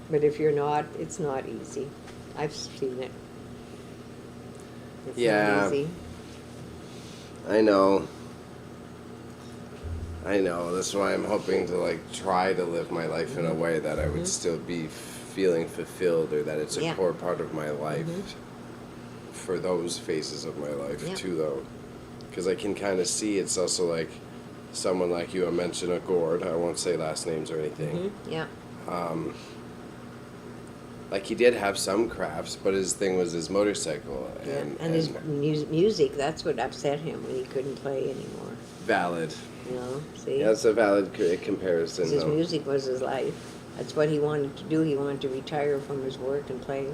but if you're not, it's not easy. I've seen it. It's Yeah. not easy. I know. That's why I'm hoping to like try to live my life in a way that I would still be feeling fulfilled, or that it's a Yeah. core part of my life for those phases of my life Yeah. too, though. Because I can kind of see it's also like someone like you. I mentioned a Gord. I won't say last names or anything. Yeah. Like he did have some crafts, but his thing was his motorcycle Yeah, and, and his music, that's what upset him when he couldn't play anymore. valid. See? Yeah, that's a valid comparison. 'Cause his Though. music was his life. That's what he wanted to do. He wanted to retire from his work and play.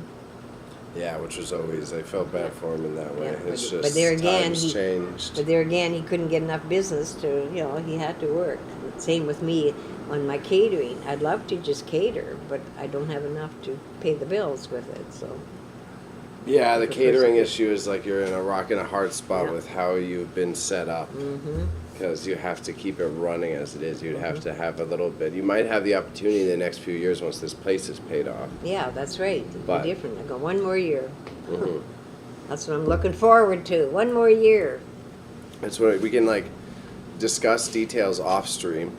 Yeah, which was always I felt bad for him in that way. Yeah, It's but just there again, times changed. But there again, he couldn't get enough business to, he had to work. Same with me on my catering. I'd love to just cater, but I don't have enough to pay the bills with it, so. Yeah, the the catering person- issue is like you're in a rock and a hard spot Yeah. with how you've been set up. Mm-hmm. Because you have to keep it running as it is. You'd have to have a little bit. You might have the opportunity in the next few years once this place is paid off. Yeah, that's right. It'd But- be different. I go, one more year. Mhm. That's what I'm looking forward to. One more year. That's what we can like discuss details off stream.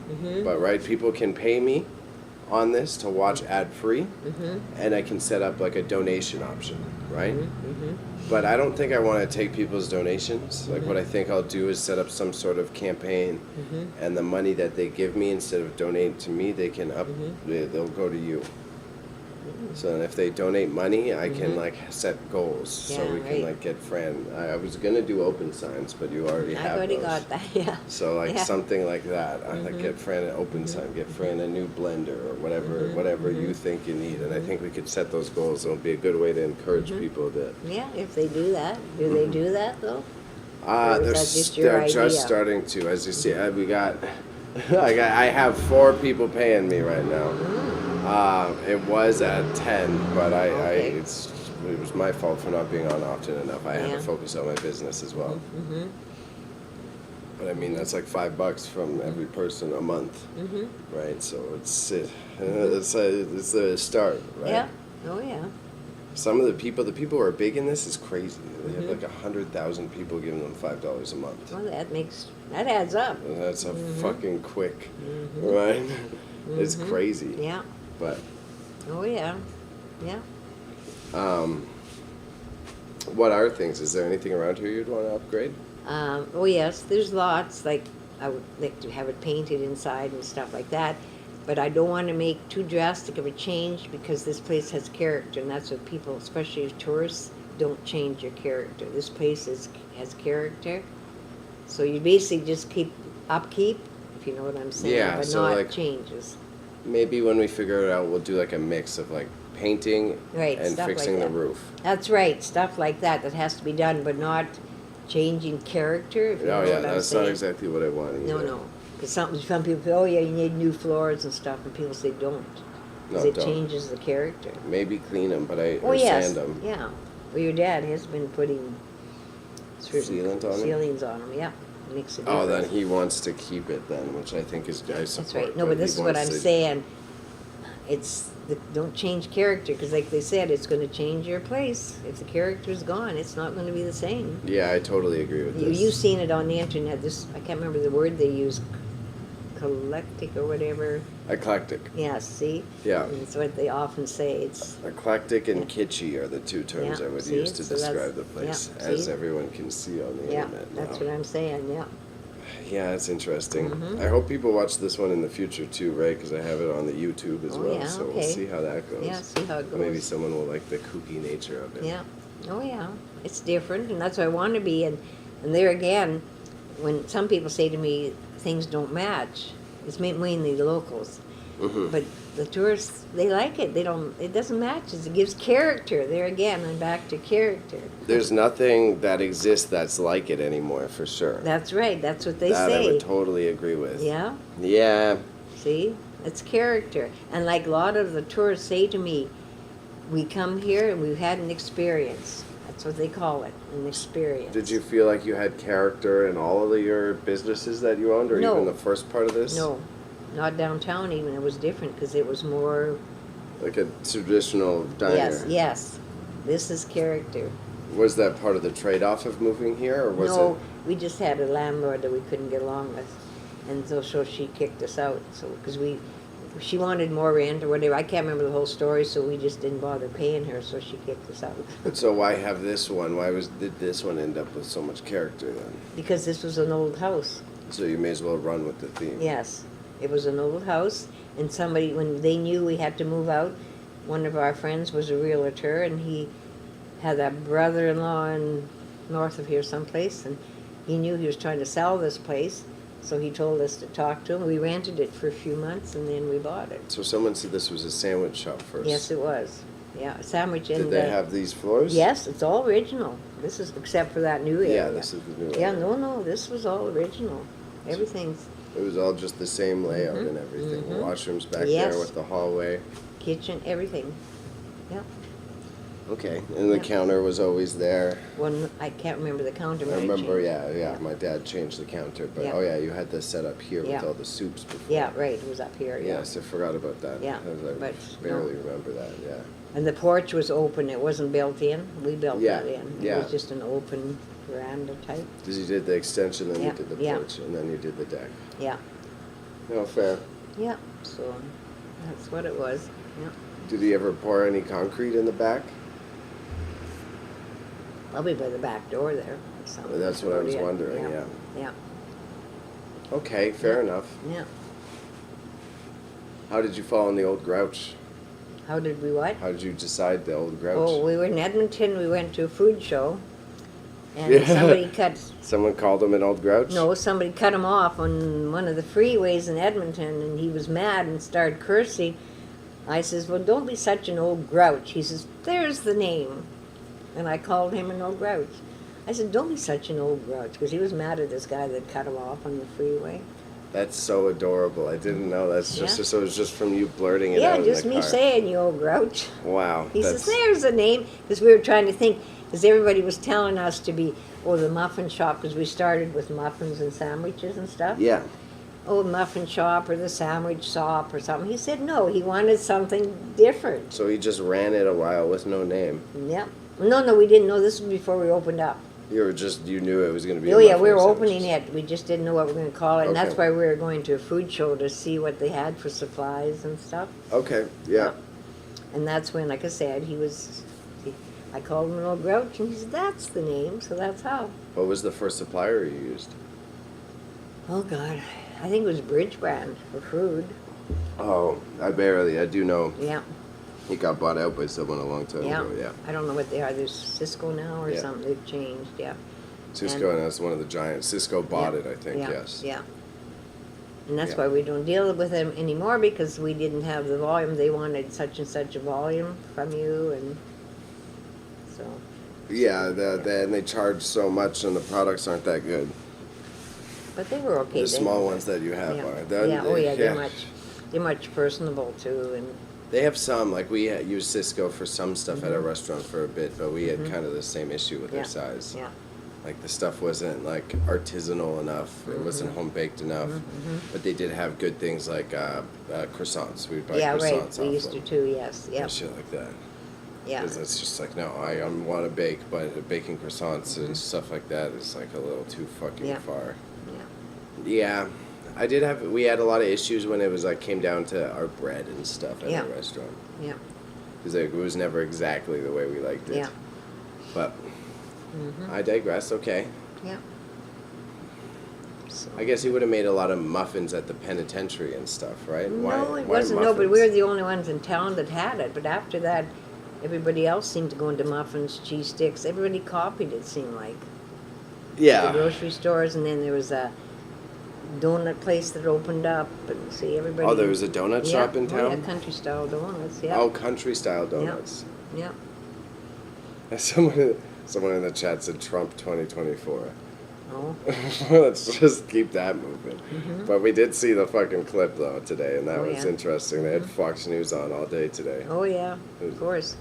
But right, people can pay me on this to watch ad free, and I can set up like a donation option, right? But I don't think I want to take people's donations. Like what I think I'll do is set up some sort of campaign, and the money that they give me instead of donate to me, they can they'll go to you. So then if they donate money, I can like set goals, so Yeah, we can right. like get Fran. I was gonna do open signs, but you already have I've already those. got that, yeah. So like Yeah. something like that. I like get Fran an open sign, get Fran a new blender or whatever you think you need. And I think we could set those goals. It'll be a good way to encourage people to. Yeah, if they do that. Do they do that, though? Ah, Or is they're that just your they're just idea? starting to. As you see, we got. I have 4 people paying me right now. It was at 10, but Okay. it was my fault for not being on often enough. I had Yeah. to focus on my business as well. But I mean, that's like $5 from every person a month, right? So it's a start, right? Yeah. Oh, yeah. Some of the people who are big in this is crazy. They have like 100,000 people giving them $5 a month. Well, that adds up. And that's a fucking quick, right? It's crazy. Yeah. But Oh, yeah. Yeah. what are things? Is there anything around here you'd want to upgrade? Oh, yes, there's lots. Like, I would like to have it painted inside and stuff like that. But I don't want to make too drastic of a change because this place has character, and that's what people, especially tourists, don't change your character. This place has character, so you basically just keep upkeep, if you know what I'm saying, Yeah, but so not like- changes. Maybe when we figure it out, we'll do like a mix of like painting Right, and stuff like fixing the that. roof. That's right, stuff like that that has to be done, but not changing character, if you know Oh what yeah, I'm that's saying. not exactly what I want either. No, because some people say, oh yeah, you need new floors and stuff, and people say don't, because No, it don't. changes the character. Maybe clean them, but Oh or yes, sand them. yeah. Well, your dad has been putting Sealant on 'em? ceilings on them. Yeah, makes a difference. Oh, then he wants to keep it then, which I think is I support. That's right. No, but he this is what wants I'm to- saying. Don't change character, because like they said, it's going to change your place. If the character's gone, it's not going to be the same. Yeah, I totally agree with this. You've seen it on the internet. I can't remember the word they use, eclectic or whatever. Eclectic. Yeah, see? Yeah. That's what they often say. It's Eclectic and kitschy are the two terms Yeah, I would see, use to so that's- describe the place, yeah, as see? everyone can see on the yeah, internet that's now. what I'm saying. Yeah. Yeah, it's interesting. Mhm. I hope people watch this one in the future too, right? Because I have it on the YouTube as Oh, well, yeah, so we'll okay. see how that goes. Yeah, see how it goes. Maybe someone will like the kooky nature of it. Yeah. Oh yeah. It's different, and that's what I want to be. And there again, when some people say to me things don't match, it's mainly the locals. Mhm. But the tourists, they like it. They don't. It doesn't match. It gives character. There again, I'm back to character. There's nothing that exists that's like it anymore, for sure. That's right. That's what they that say. I would totally agree with. Yeah. Yeah. See, it's character. And like a lot of the tourists say to me, we come here and we've had an experience. That's what they call it, an experience. Did you feel like you had character in all of your businesses that you owned, or No. even the first part of this? No, not downtown even. It was different because it was more. Like a traditional diner. Yes, yes. This is character. Was that part of the trade-off of moving here, or was No, we just had a landlord that we couldn't get along with, and so she kicked us out. So because she wanted more rent or whatever. I can't remember the whole story, so we just didn't bother paying her. So she kicked us out. But so why have this one? Did this one end up with so much character then? Because this was an old house. So you may as well run with the theme. Yes, it was an old house, and somebody, when they knew we had to move out, one of our friends was a realtor, and he had a brother-in-law in north of here someplace, and he knew he was trying to sell this place, so he told us to talk to him. We rented it for a few months, and then we bought it. So someone said this was a sandwich shop first. Yes, it was. Yeah, a sandwich. Did and they have these floors? Yes, it's all original. This is, except for that new area. Yeah, this is the new Yeah, area. no, this was all original. Everything's It was all just the same layout Mhm, and everything. mhm. Washrooms back Yes. there with the hallway. kitchen, everything. Yeah. Okay, and the Yeah. counter was always there. One, I can't remember the counter. I might remember, change. yeah, my dad changed the counter, but Yeah. oh yeah, you had this set up here Yeah. with all the soups before. Yeah, right, it was up here, yeah. Yes, I forgot about that. Yeah, I but barely no. remember that, yeah. And the porch was open, it wasn't built in, we built Yeah, that in. It yeah. was just an open veranda type, Because you did the extension, then Yeah, you did the yeah. porch, and then you did the deck. yeah, No, fair. yeah, so that's what it was, yeah. Did he ever pour any concrete in the back? Probably by the back door there. or something. That's what I was Yeah, wondering, yeah. Yeah, Okay, fair Yeah. enough. yeah. How did you fall in the old grouch? How did we what? How did you decide the old grouch? Oh, we were in Edmonton, we went to a food show, and Yeah. somebody cut, Someone called him an old grouch? no, somebody cut him off on one of the freeways in Edmonton, and he was mad and started cursing. I says, well, don't be such an old grouch. He says, there's the name. And I called him an old grouch. I said, don't be such an old grouch, because he was mad at this guy that cut him off on the freeway. That's so adorable. I didn't know. That's just Yeah. so it was just from you blurting it Yeah, out in just the me car. saying, you old grouch. Wow. He that's, says, there's a name, because we were trying to think, because everybody was telling us to be, oh, the muffin shop, because we started with muffins and sandwiches and stuff. Yeah. Oh, muffin shop or the sandwich shop or something. He said no, he wanted something different. So he just ran it a while with no name. Yep. No, we didn't know. This was before we opened up. You knew it was going to be. Oh a yeah, muffin we were and opening sandwiches. it. We just didn't know what we were going to call it, and that's Okay. why we were going to a food show to see what they had for supplies and stuff. Okay. Yeah. And that's when, like I said, I called him an old grouch, and he said, that's the name, so that's how. What was the first supplier you used? Oh God, I think it was Bridge Brand for food. Oh, I do know. Yeah, He got bought out by someone a long time yeah. ago, yeah. I don't know what they are. There's Cisco now or Yeah. something. They've changed, yeah. Cisco, and that's one of the giants. Cisco bought Yeah, it, I think, yeah, yes. Yeah. And that's Yeah. why we don't deal with them anymore, because we didn't have the volume. They wanted such and such a volume from you, and so. Yeah, and they charge so much, and the products aren't that good. But they were okay. The then. small ones that you have Yeah. are. Yeah, oh yeah, they're much personable too, and They have some, like we used Cisco for some stuff at our Mhm. restaurant for a bit, but we had Mhm. kind of the same issue with Yeah, their size. yeah. Like the stuff wasn't like artisanal enough, it wasn't Mhm. home baked enough, Mhm. but they did have good things like croissants. We'd buy Yeah, right, croissants we off used to them too, yes, yeah, and shit like that. yeah. Because it's just like, no, I want to bake, but baking croissants Mhm. and stuff like that is like a little too fucking Yeah. far. Yeah. Yeah, we had a lot of issues when it was like came down to our bread and stuff at Yeah. our restaurant. Yeah. Because it was never exactly the way we liked it. Yeah. But Mhm. I digress, okay. Yeah. So. I guess he would have made a lot of muffins at the penitentiary and stuff, right? No, it why wasn't, no, but muffins? we were the only ones in town that had it, but after that, everybody else seemed to go into muffins, cheese sticks, everybody copied it, seemed like. The Yeah. grocery stores, and then there was a donut place that opened up, and see, everybody. Oh, there was a donut shop in Oh, yeah, town? country style donuts, yeah. Oh, country style donuts. Yeah, Someone in the chat said Trump 2024. oh, Let's just keep that moving. Mhm. But we did see the fucking clip though today, and that Oh, was yeah. interesting. They had Mhm. Fox News on all day today. oh, yeah, of course.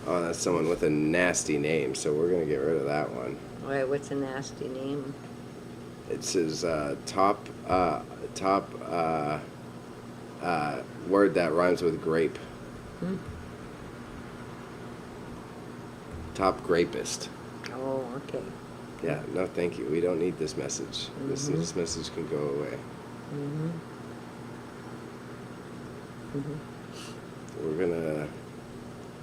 Oh, that's someone with a nasty name, so we're gonna get rid of that one. Wait, what's a nasty name? It says top word that rhymes with grape. Hmm? Top grapist. Oh, okay. Yeah, no, thank you. We don't need this message. Mhm. This message can go away. Mm-hmm. Mm-hmm. We're gonna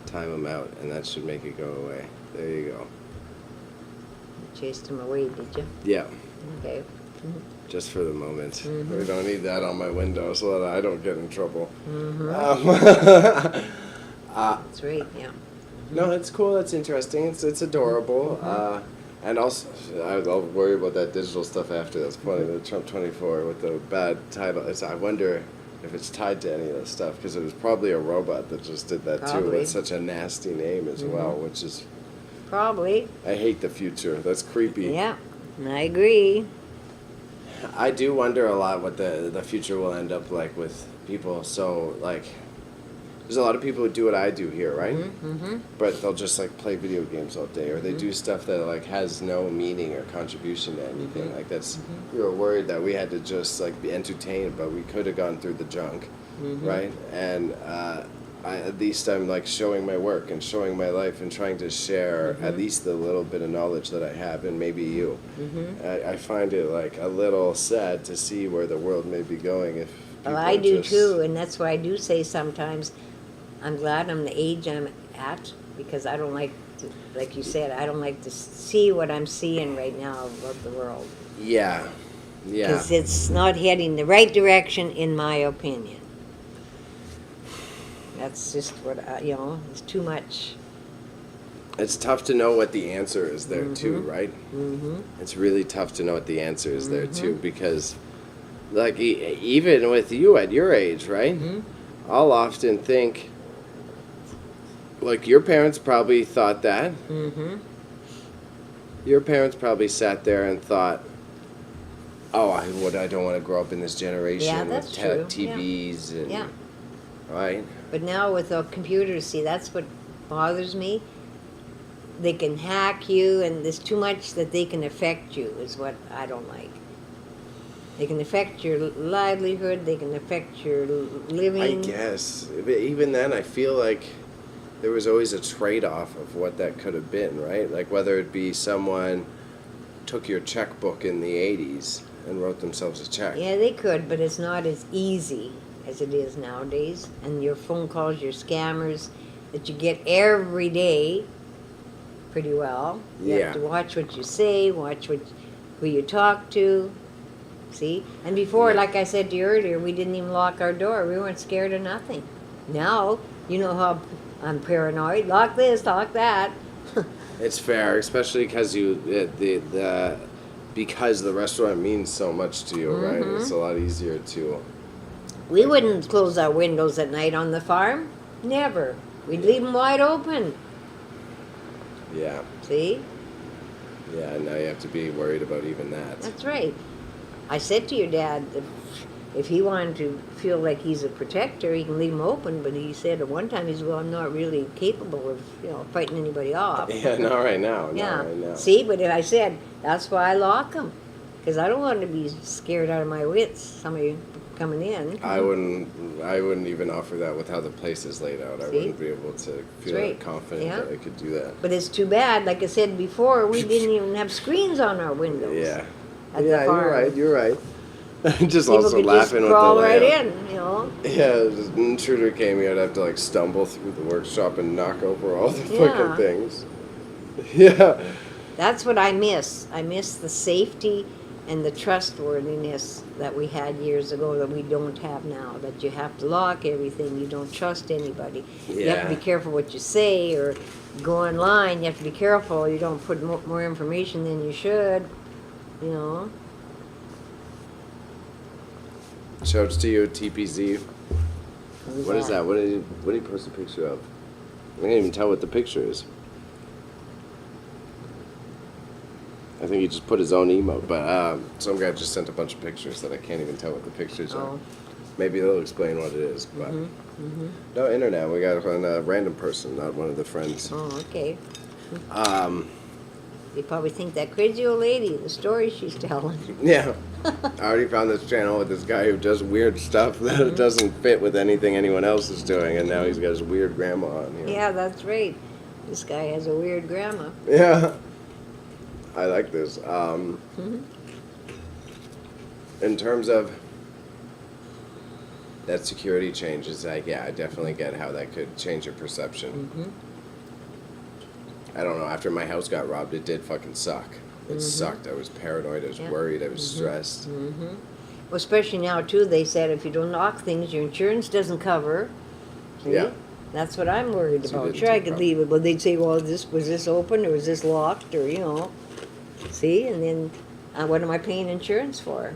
time them out, and that should make it go away. There you go. You chased him away, did you? Yeah, Okay. just for the moment. Mhm. We don't need that on my window so that I don't get in trouble. Mm-hmm. That's right, yeah. No, it's cool. It's interesting. It's adorable. And also, I'll worry about that digital stuff after. That's funny. The Trump 24 with the bad title. I wonder if it's tied to any of this stuff, because it was probably a robot that just did that too. Probably. With such a nasty name as well, which is, Probably, I hate the future. That's creepy. yeah, I agree. I do wonder a lot what the future will end up like with people. So like, there's a lot of people who do what I do here, right? Mm-hmm. But they'll just like play video games all day, or they do stuff that like has no meaning or contribution to anything. Like that's, we were worried that we had to just like be entertained, but we could have gone through the junk, right? And at least I'm like showing my work and showing my life and trying to share at least the little bit of knowledge that I have, and maybe you. I find it like a little sad to see where the world may be going if. Well, people I are do just- too, and that's why I do say sometimes, I'm glad I'm the age I'm at, because I don't like to, like you said, I don't like to see what I'm seeing right now of the world. Yeah, yeah. Because it's not heading the right direction, in my opinion. That's just what it's too much. It's tough to know what the answer is there too, right? Mm-hmm. It's really tough to know what the answer is there too, because like even with you at your age, right? I'll often think like your parents probably thought that. Mm-hmm. Your parents probably sat there and thought, "Oh, I don't want to grow up in this generation Yeah, with that's true. TVs and Yeah. right." But now with the computers, see, that's what bothers me. They can hack you, and there's too much that they can affect you, is what I don't like. They can affect your livelihood, they can affect your living. I guess. But even then, I feel like there was always a trade-off of what that could have been, right? Like whether it be someone took your checkbook in the 80s and wrote themselves a check. Yeah, they could, but it's not as easy as it is nowadays. And your phone calls, your scammers that you get every day pretty well. You Yeah. have to watch what you say, watch who you talk to. See? And before, Yeah. like I said to you earlier, we didn't even lock our door. We weren't scared of nothing. Now, you know how I'm paranoid. Lock this, lock that. It's fair, especially because because the restaurant means so much to you, right? Mm-hmm. It's a lot easier to. We wouldn't close our windows at night on the farm. Never. We'd leave them wide open. Yeah, See? yeah. Now you have to be worried about even that. That's right. I said to your dad, if he wanted to feel like he's a protector, he can leave them open. But he said at one time, he said, "Well, I'm not really capable of, fighting anybody off." Yeah, not right now. Yeah. Not right now. See, but I said that's why I lock them, because I don't want to be scared out of my wits. Somebody coming in. I wouldn't even offer that with how the place is laid out. I See? wouldn't be able to feel right. that confident Yeah. that I could do that. But it's too bad. Like I said before, we didn't even have screens on our windows. Yeah. At the Yeah, farm. you're right. You're right. Just People also could laughing just with crawl the right layout. in. Yeah, just an intruder came here, I'd have to like stumble through the workshop and knock over all the Yeah. fucking things. Yeah. That's what I miss. I miss the safety and the trustworthiness that we had years ago that we don't have now. That you have to lock everything. You don't trust anybody. You have to be Yeah. careful what you say, or go online. You have to be careful. You don't put more information than you should. Shouts to you, TPZ. Who's What is that? What did he post a picture of? I can't even tell what the picture is. I think he just put his own emote, but some guy just sent a bunch of pictures that I can't even tell what the pictures are. Oh. Maybe they'll explain what it is, but no internet. We got a random person, not one of the friends. Oh, okay. Um, They probably think that crazy old lady, the story she's telling. yeah, I already found this channel with this guy who does weird stuff that doesn't fit with anything anyone else is doing, and now he's got his weird grandma on here. Yeah, that's right. This guy has a weird grandma. Yeah. I like this. In terms of that security change, is like, yeah, I definitely get how that could change your perception. I don't know, after my house got robbed, it did fucking suck. It sucked. I was paranoid, I was Yeah. worried, I was stressed. Well, especially now, too, they said if you don't lock things, your insurance doesn't cover. See? Yeah. That's what I'm worried So you about. didn't Sure, I take could problem. leave it, but they'd say, well, was this open, or was this locked, or. See? And then, what am I paying insurance for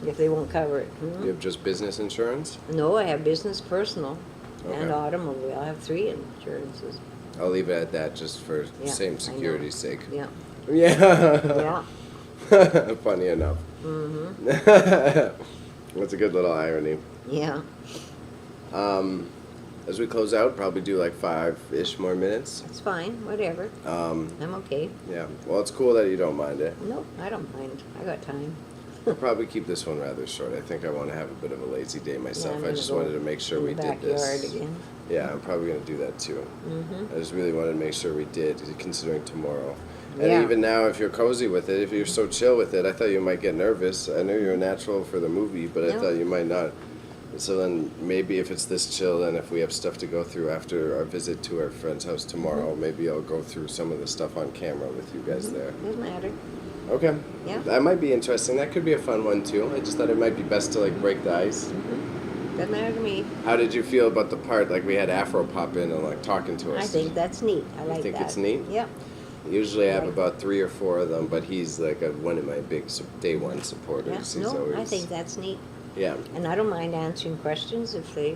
if they won't cover it? You have just business insurance? No, I have business, personal, and Okay. automobile. I have 3 insurances. I'll leave it at that just for Yeah, same I know. security's sake. Yeah. Yeah. Yeah. Funny enough. That's a good little irony. Yeah. As we close out, probably do like 5-ish more minutes. It's fine. Whatever. I'm okay. Yeah. Well, it's cool that you don't mind it. Nope, I don't mind. I got time. I'll probably keep this one rather short. I think I want to have a bit of a lazy day myself. I'm I gonna just go wanted to make sure in we the did backyard this. again. Yeah, I'm probably going to do that too. I just really wanted to make sure we did, considering tomorrow. And Yeah. even now, if you're cozy with it, if you're so chill with it, I thought you might get nervous. I know you're a natural for the movie, but I No. thought you might not. So then maybe if it's this chill and if we have stuff to go through after our visit to our friend's house tomorrow, maybe I'll go through some of the stuff on camera with you guys there. Doesn't matter. Okay. Yeah. That might be interesting. That could be a fun one too. I just thought it might be best to like break the ice. Doesn't matter to me. How did you feel about the part like we had Afro pop in and like talking to us? I think that's neat. I like that. think it's neat? Yeah. Usually I have Right. about 3 or 4 of them, but he's like one of my big day one supporters. Yeah. He's No, always, I think that's neat. yeah. And I don't mind answering questions if they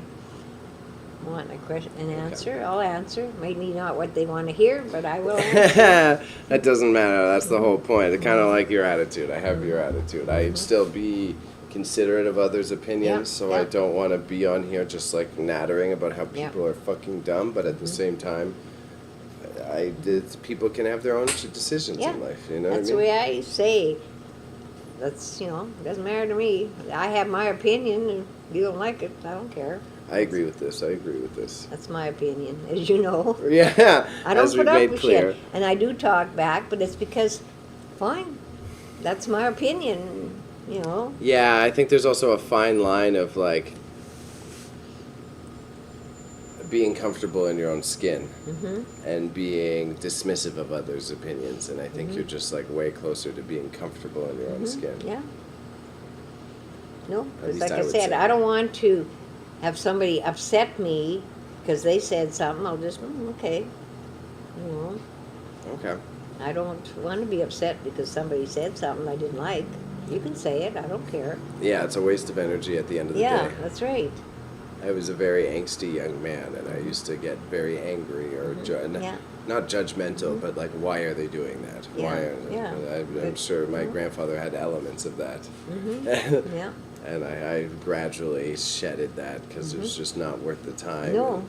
want an answer. I'll answer. Maybe not what they want to hear, but I will answer. That doesn't matter. That's the whole point. I kind of like your attitude. I have your attitude. I'd still be considerate of others' opinions, so I yeah. don't want to be on here just like nattering about how Yeah. people are fucking dumb, but at the same time, people can have their own decisions Yeah. in life. You know That's what the I mean? way I say. That's, doesn't matter to me. I have my opinion, and if you don't like it, I don't care. I agree with this. I agree with this. That's my opinion, as you know. Yeah, I don't as we put up made with clear. shit. And I do talk back, but it's because, fine, that's my opinion, Yeah, I think there's also a fine line of like being comfortable in your own skin and being dismissive of others' opinions, and I think you're just like way closer to being comfortable in your own skin. Yeah. No, At because least like I I would said, say. I don't want to have somebody upset me because they said something. I'll just, okay, you know. Okay. I don't want to be upset because somebody said something I didn't like. You can say it, I don't care. Yeah, it's a waste of energy at the end of the Yeah, day. that's right. I was a very angsty young man, and I used to get very angry or Yeah. not judgmental, but like, why are they doing that? Yeah, Why are yeah. I'm Good. sure my grandfather had elements of that. Yeah. And I gradually shedded that because it's just not worth the time. No, and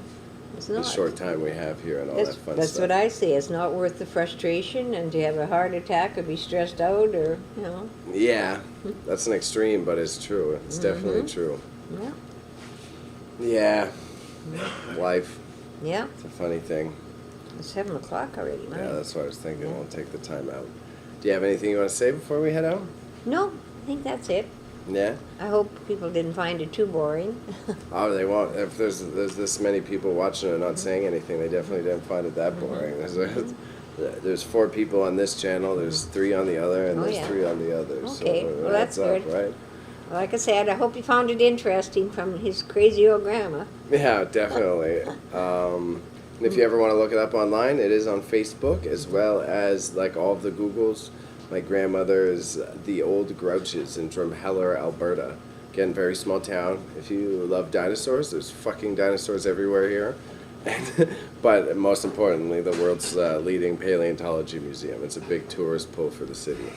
it's the not. short time we have here and all That's, that fun that's stuff. what I say. It's not worth the frustration and to have a heart attack or be stressed out or, you know. Yeah, that's an extreme, but it's true. It's definitely true. Yeah. Yeah, life. Yeah. It's a funny thing. It's 7 o'clock already, Yeah, man. that's what I was thinking. We'll take the time out. Do you have anything you want to say before we head out? No, I think that's it. Yeah. I hope people didn't find it too boring. Oh, they won't. If there's this many people watching and not saying anything, they definitely didn't find it that boring. There's 4 people on this channel. There's 3 on the other, and Oh, there's yeah. 3 on the other. Okay, So well, that's up, good. right? Like I said, I hope you found it interesting from his crazy old grandma. Yeah, definitely. And if you ever want to look it up online, it is on Facebook as well as like all of the Googles. My grandmother is the Old Grouches in Drumheller, Alberta. Again, very small town. If you love dinosaurs, there's fucking dinosaurs everywhere here. But most importantly, the world's leading paleontology museum. It's a big tourist pull for the city.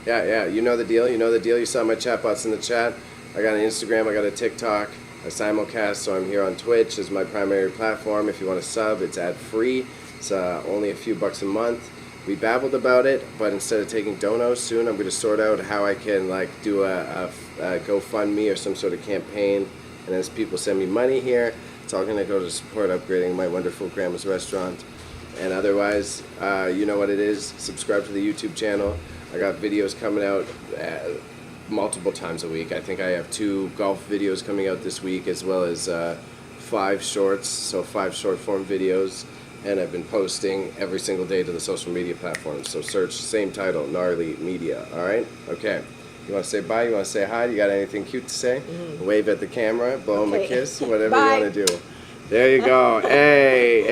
Yeah, you know the deal. You saw my chatbots in the chat. I got an Instagram, I got a TikTok, a simulcast, so I'm here on Twitch as my primary platform. If you want to sub, it's ad-free. It's only a few bucks a month. We babbled about it, but instead of taking donos soon, I'm going to sort out how I can like do a GoFundMe or some sort of campaign. And as people send me money here, it's all going to go to support upgrading my wonderful grandma's restaurant. And otherwise, you know what it is. Subscribe to the YouTube channel. I got videos coming out multiple times a week. I think I have 2 golf videos coming out this week, as well as 5 shorts, so 5 short form videos. And I've been posting every single day to the social media platforms. So search same title, Gnarly Media. All right? Okay. You want to say bye? You want to say hi? You got anything cute to say? Wave at the camera, blow him a Okay. kiss, whatever Bye. you want to do. There you go. Hey.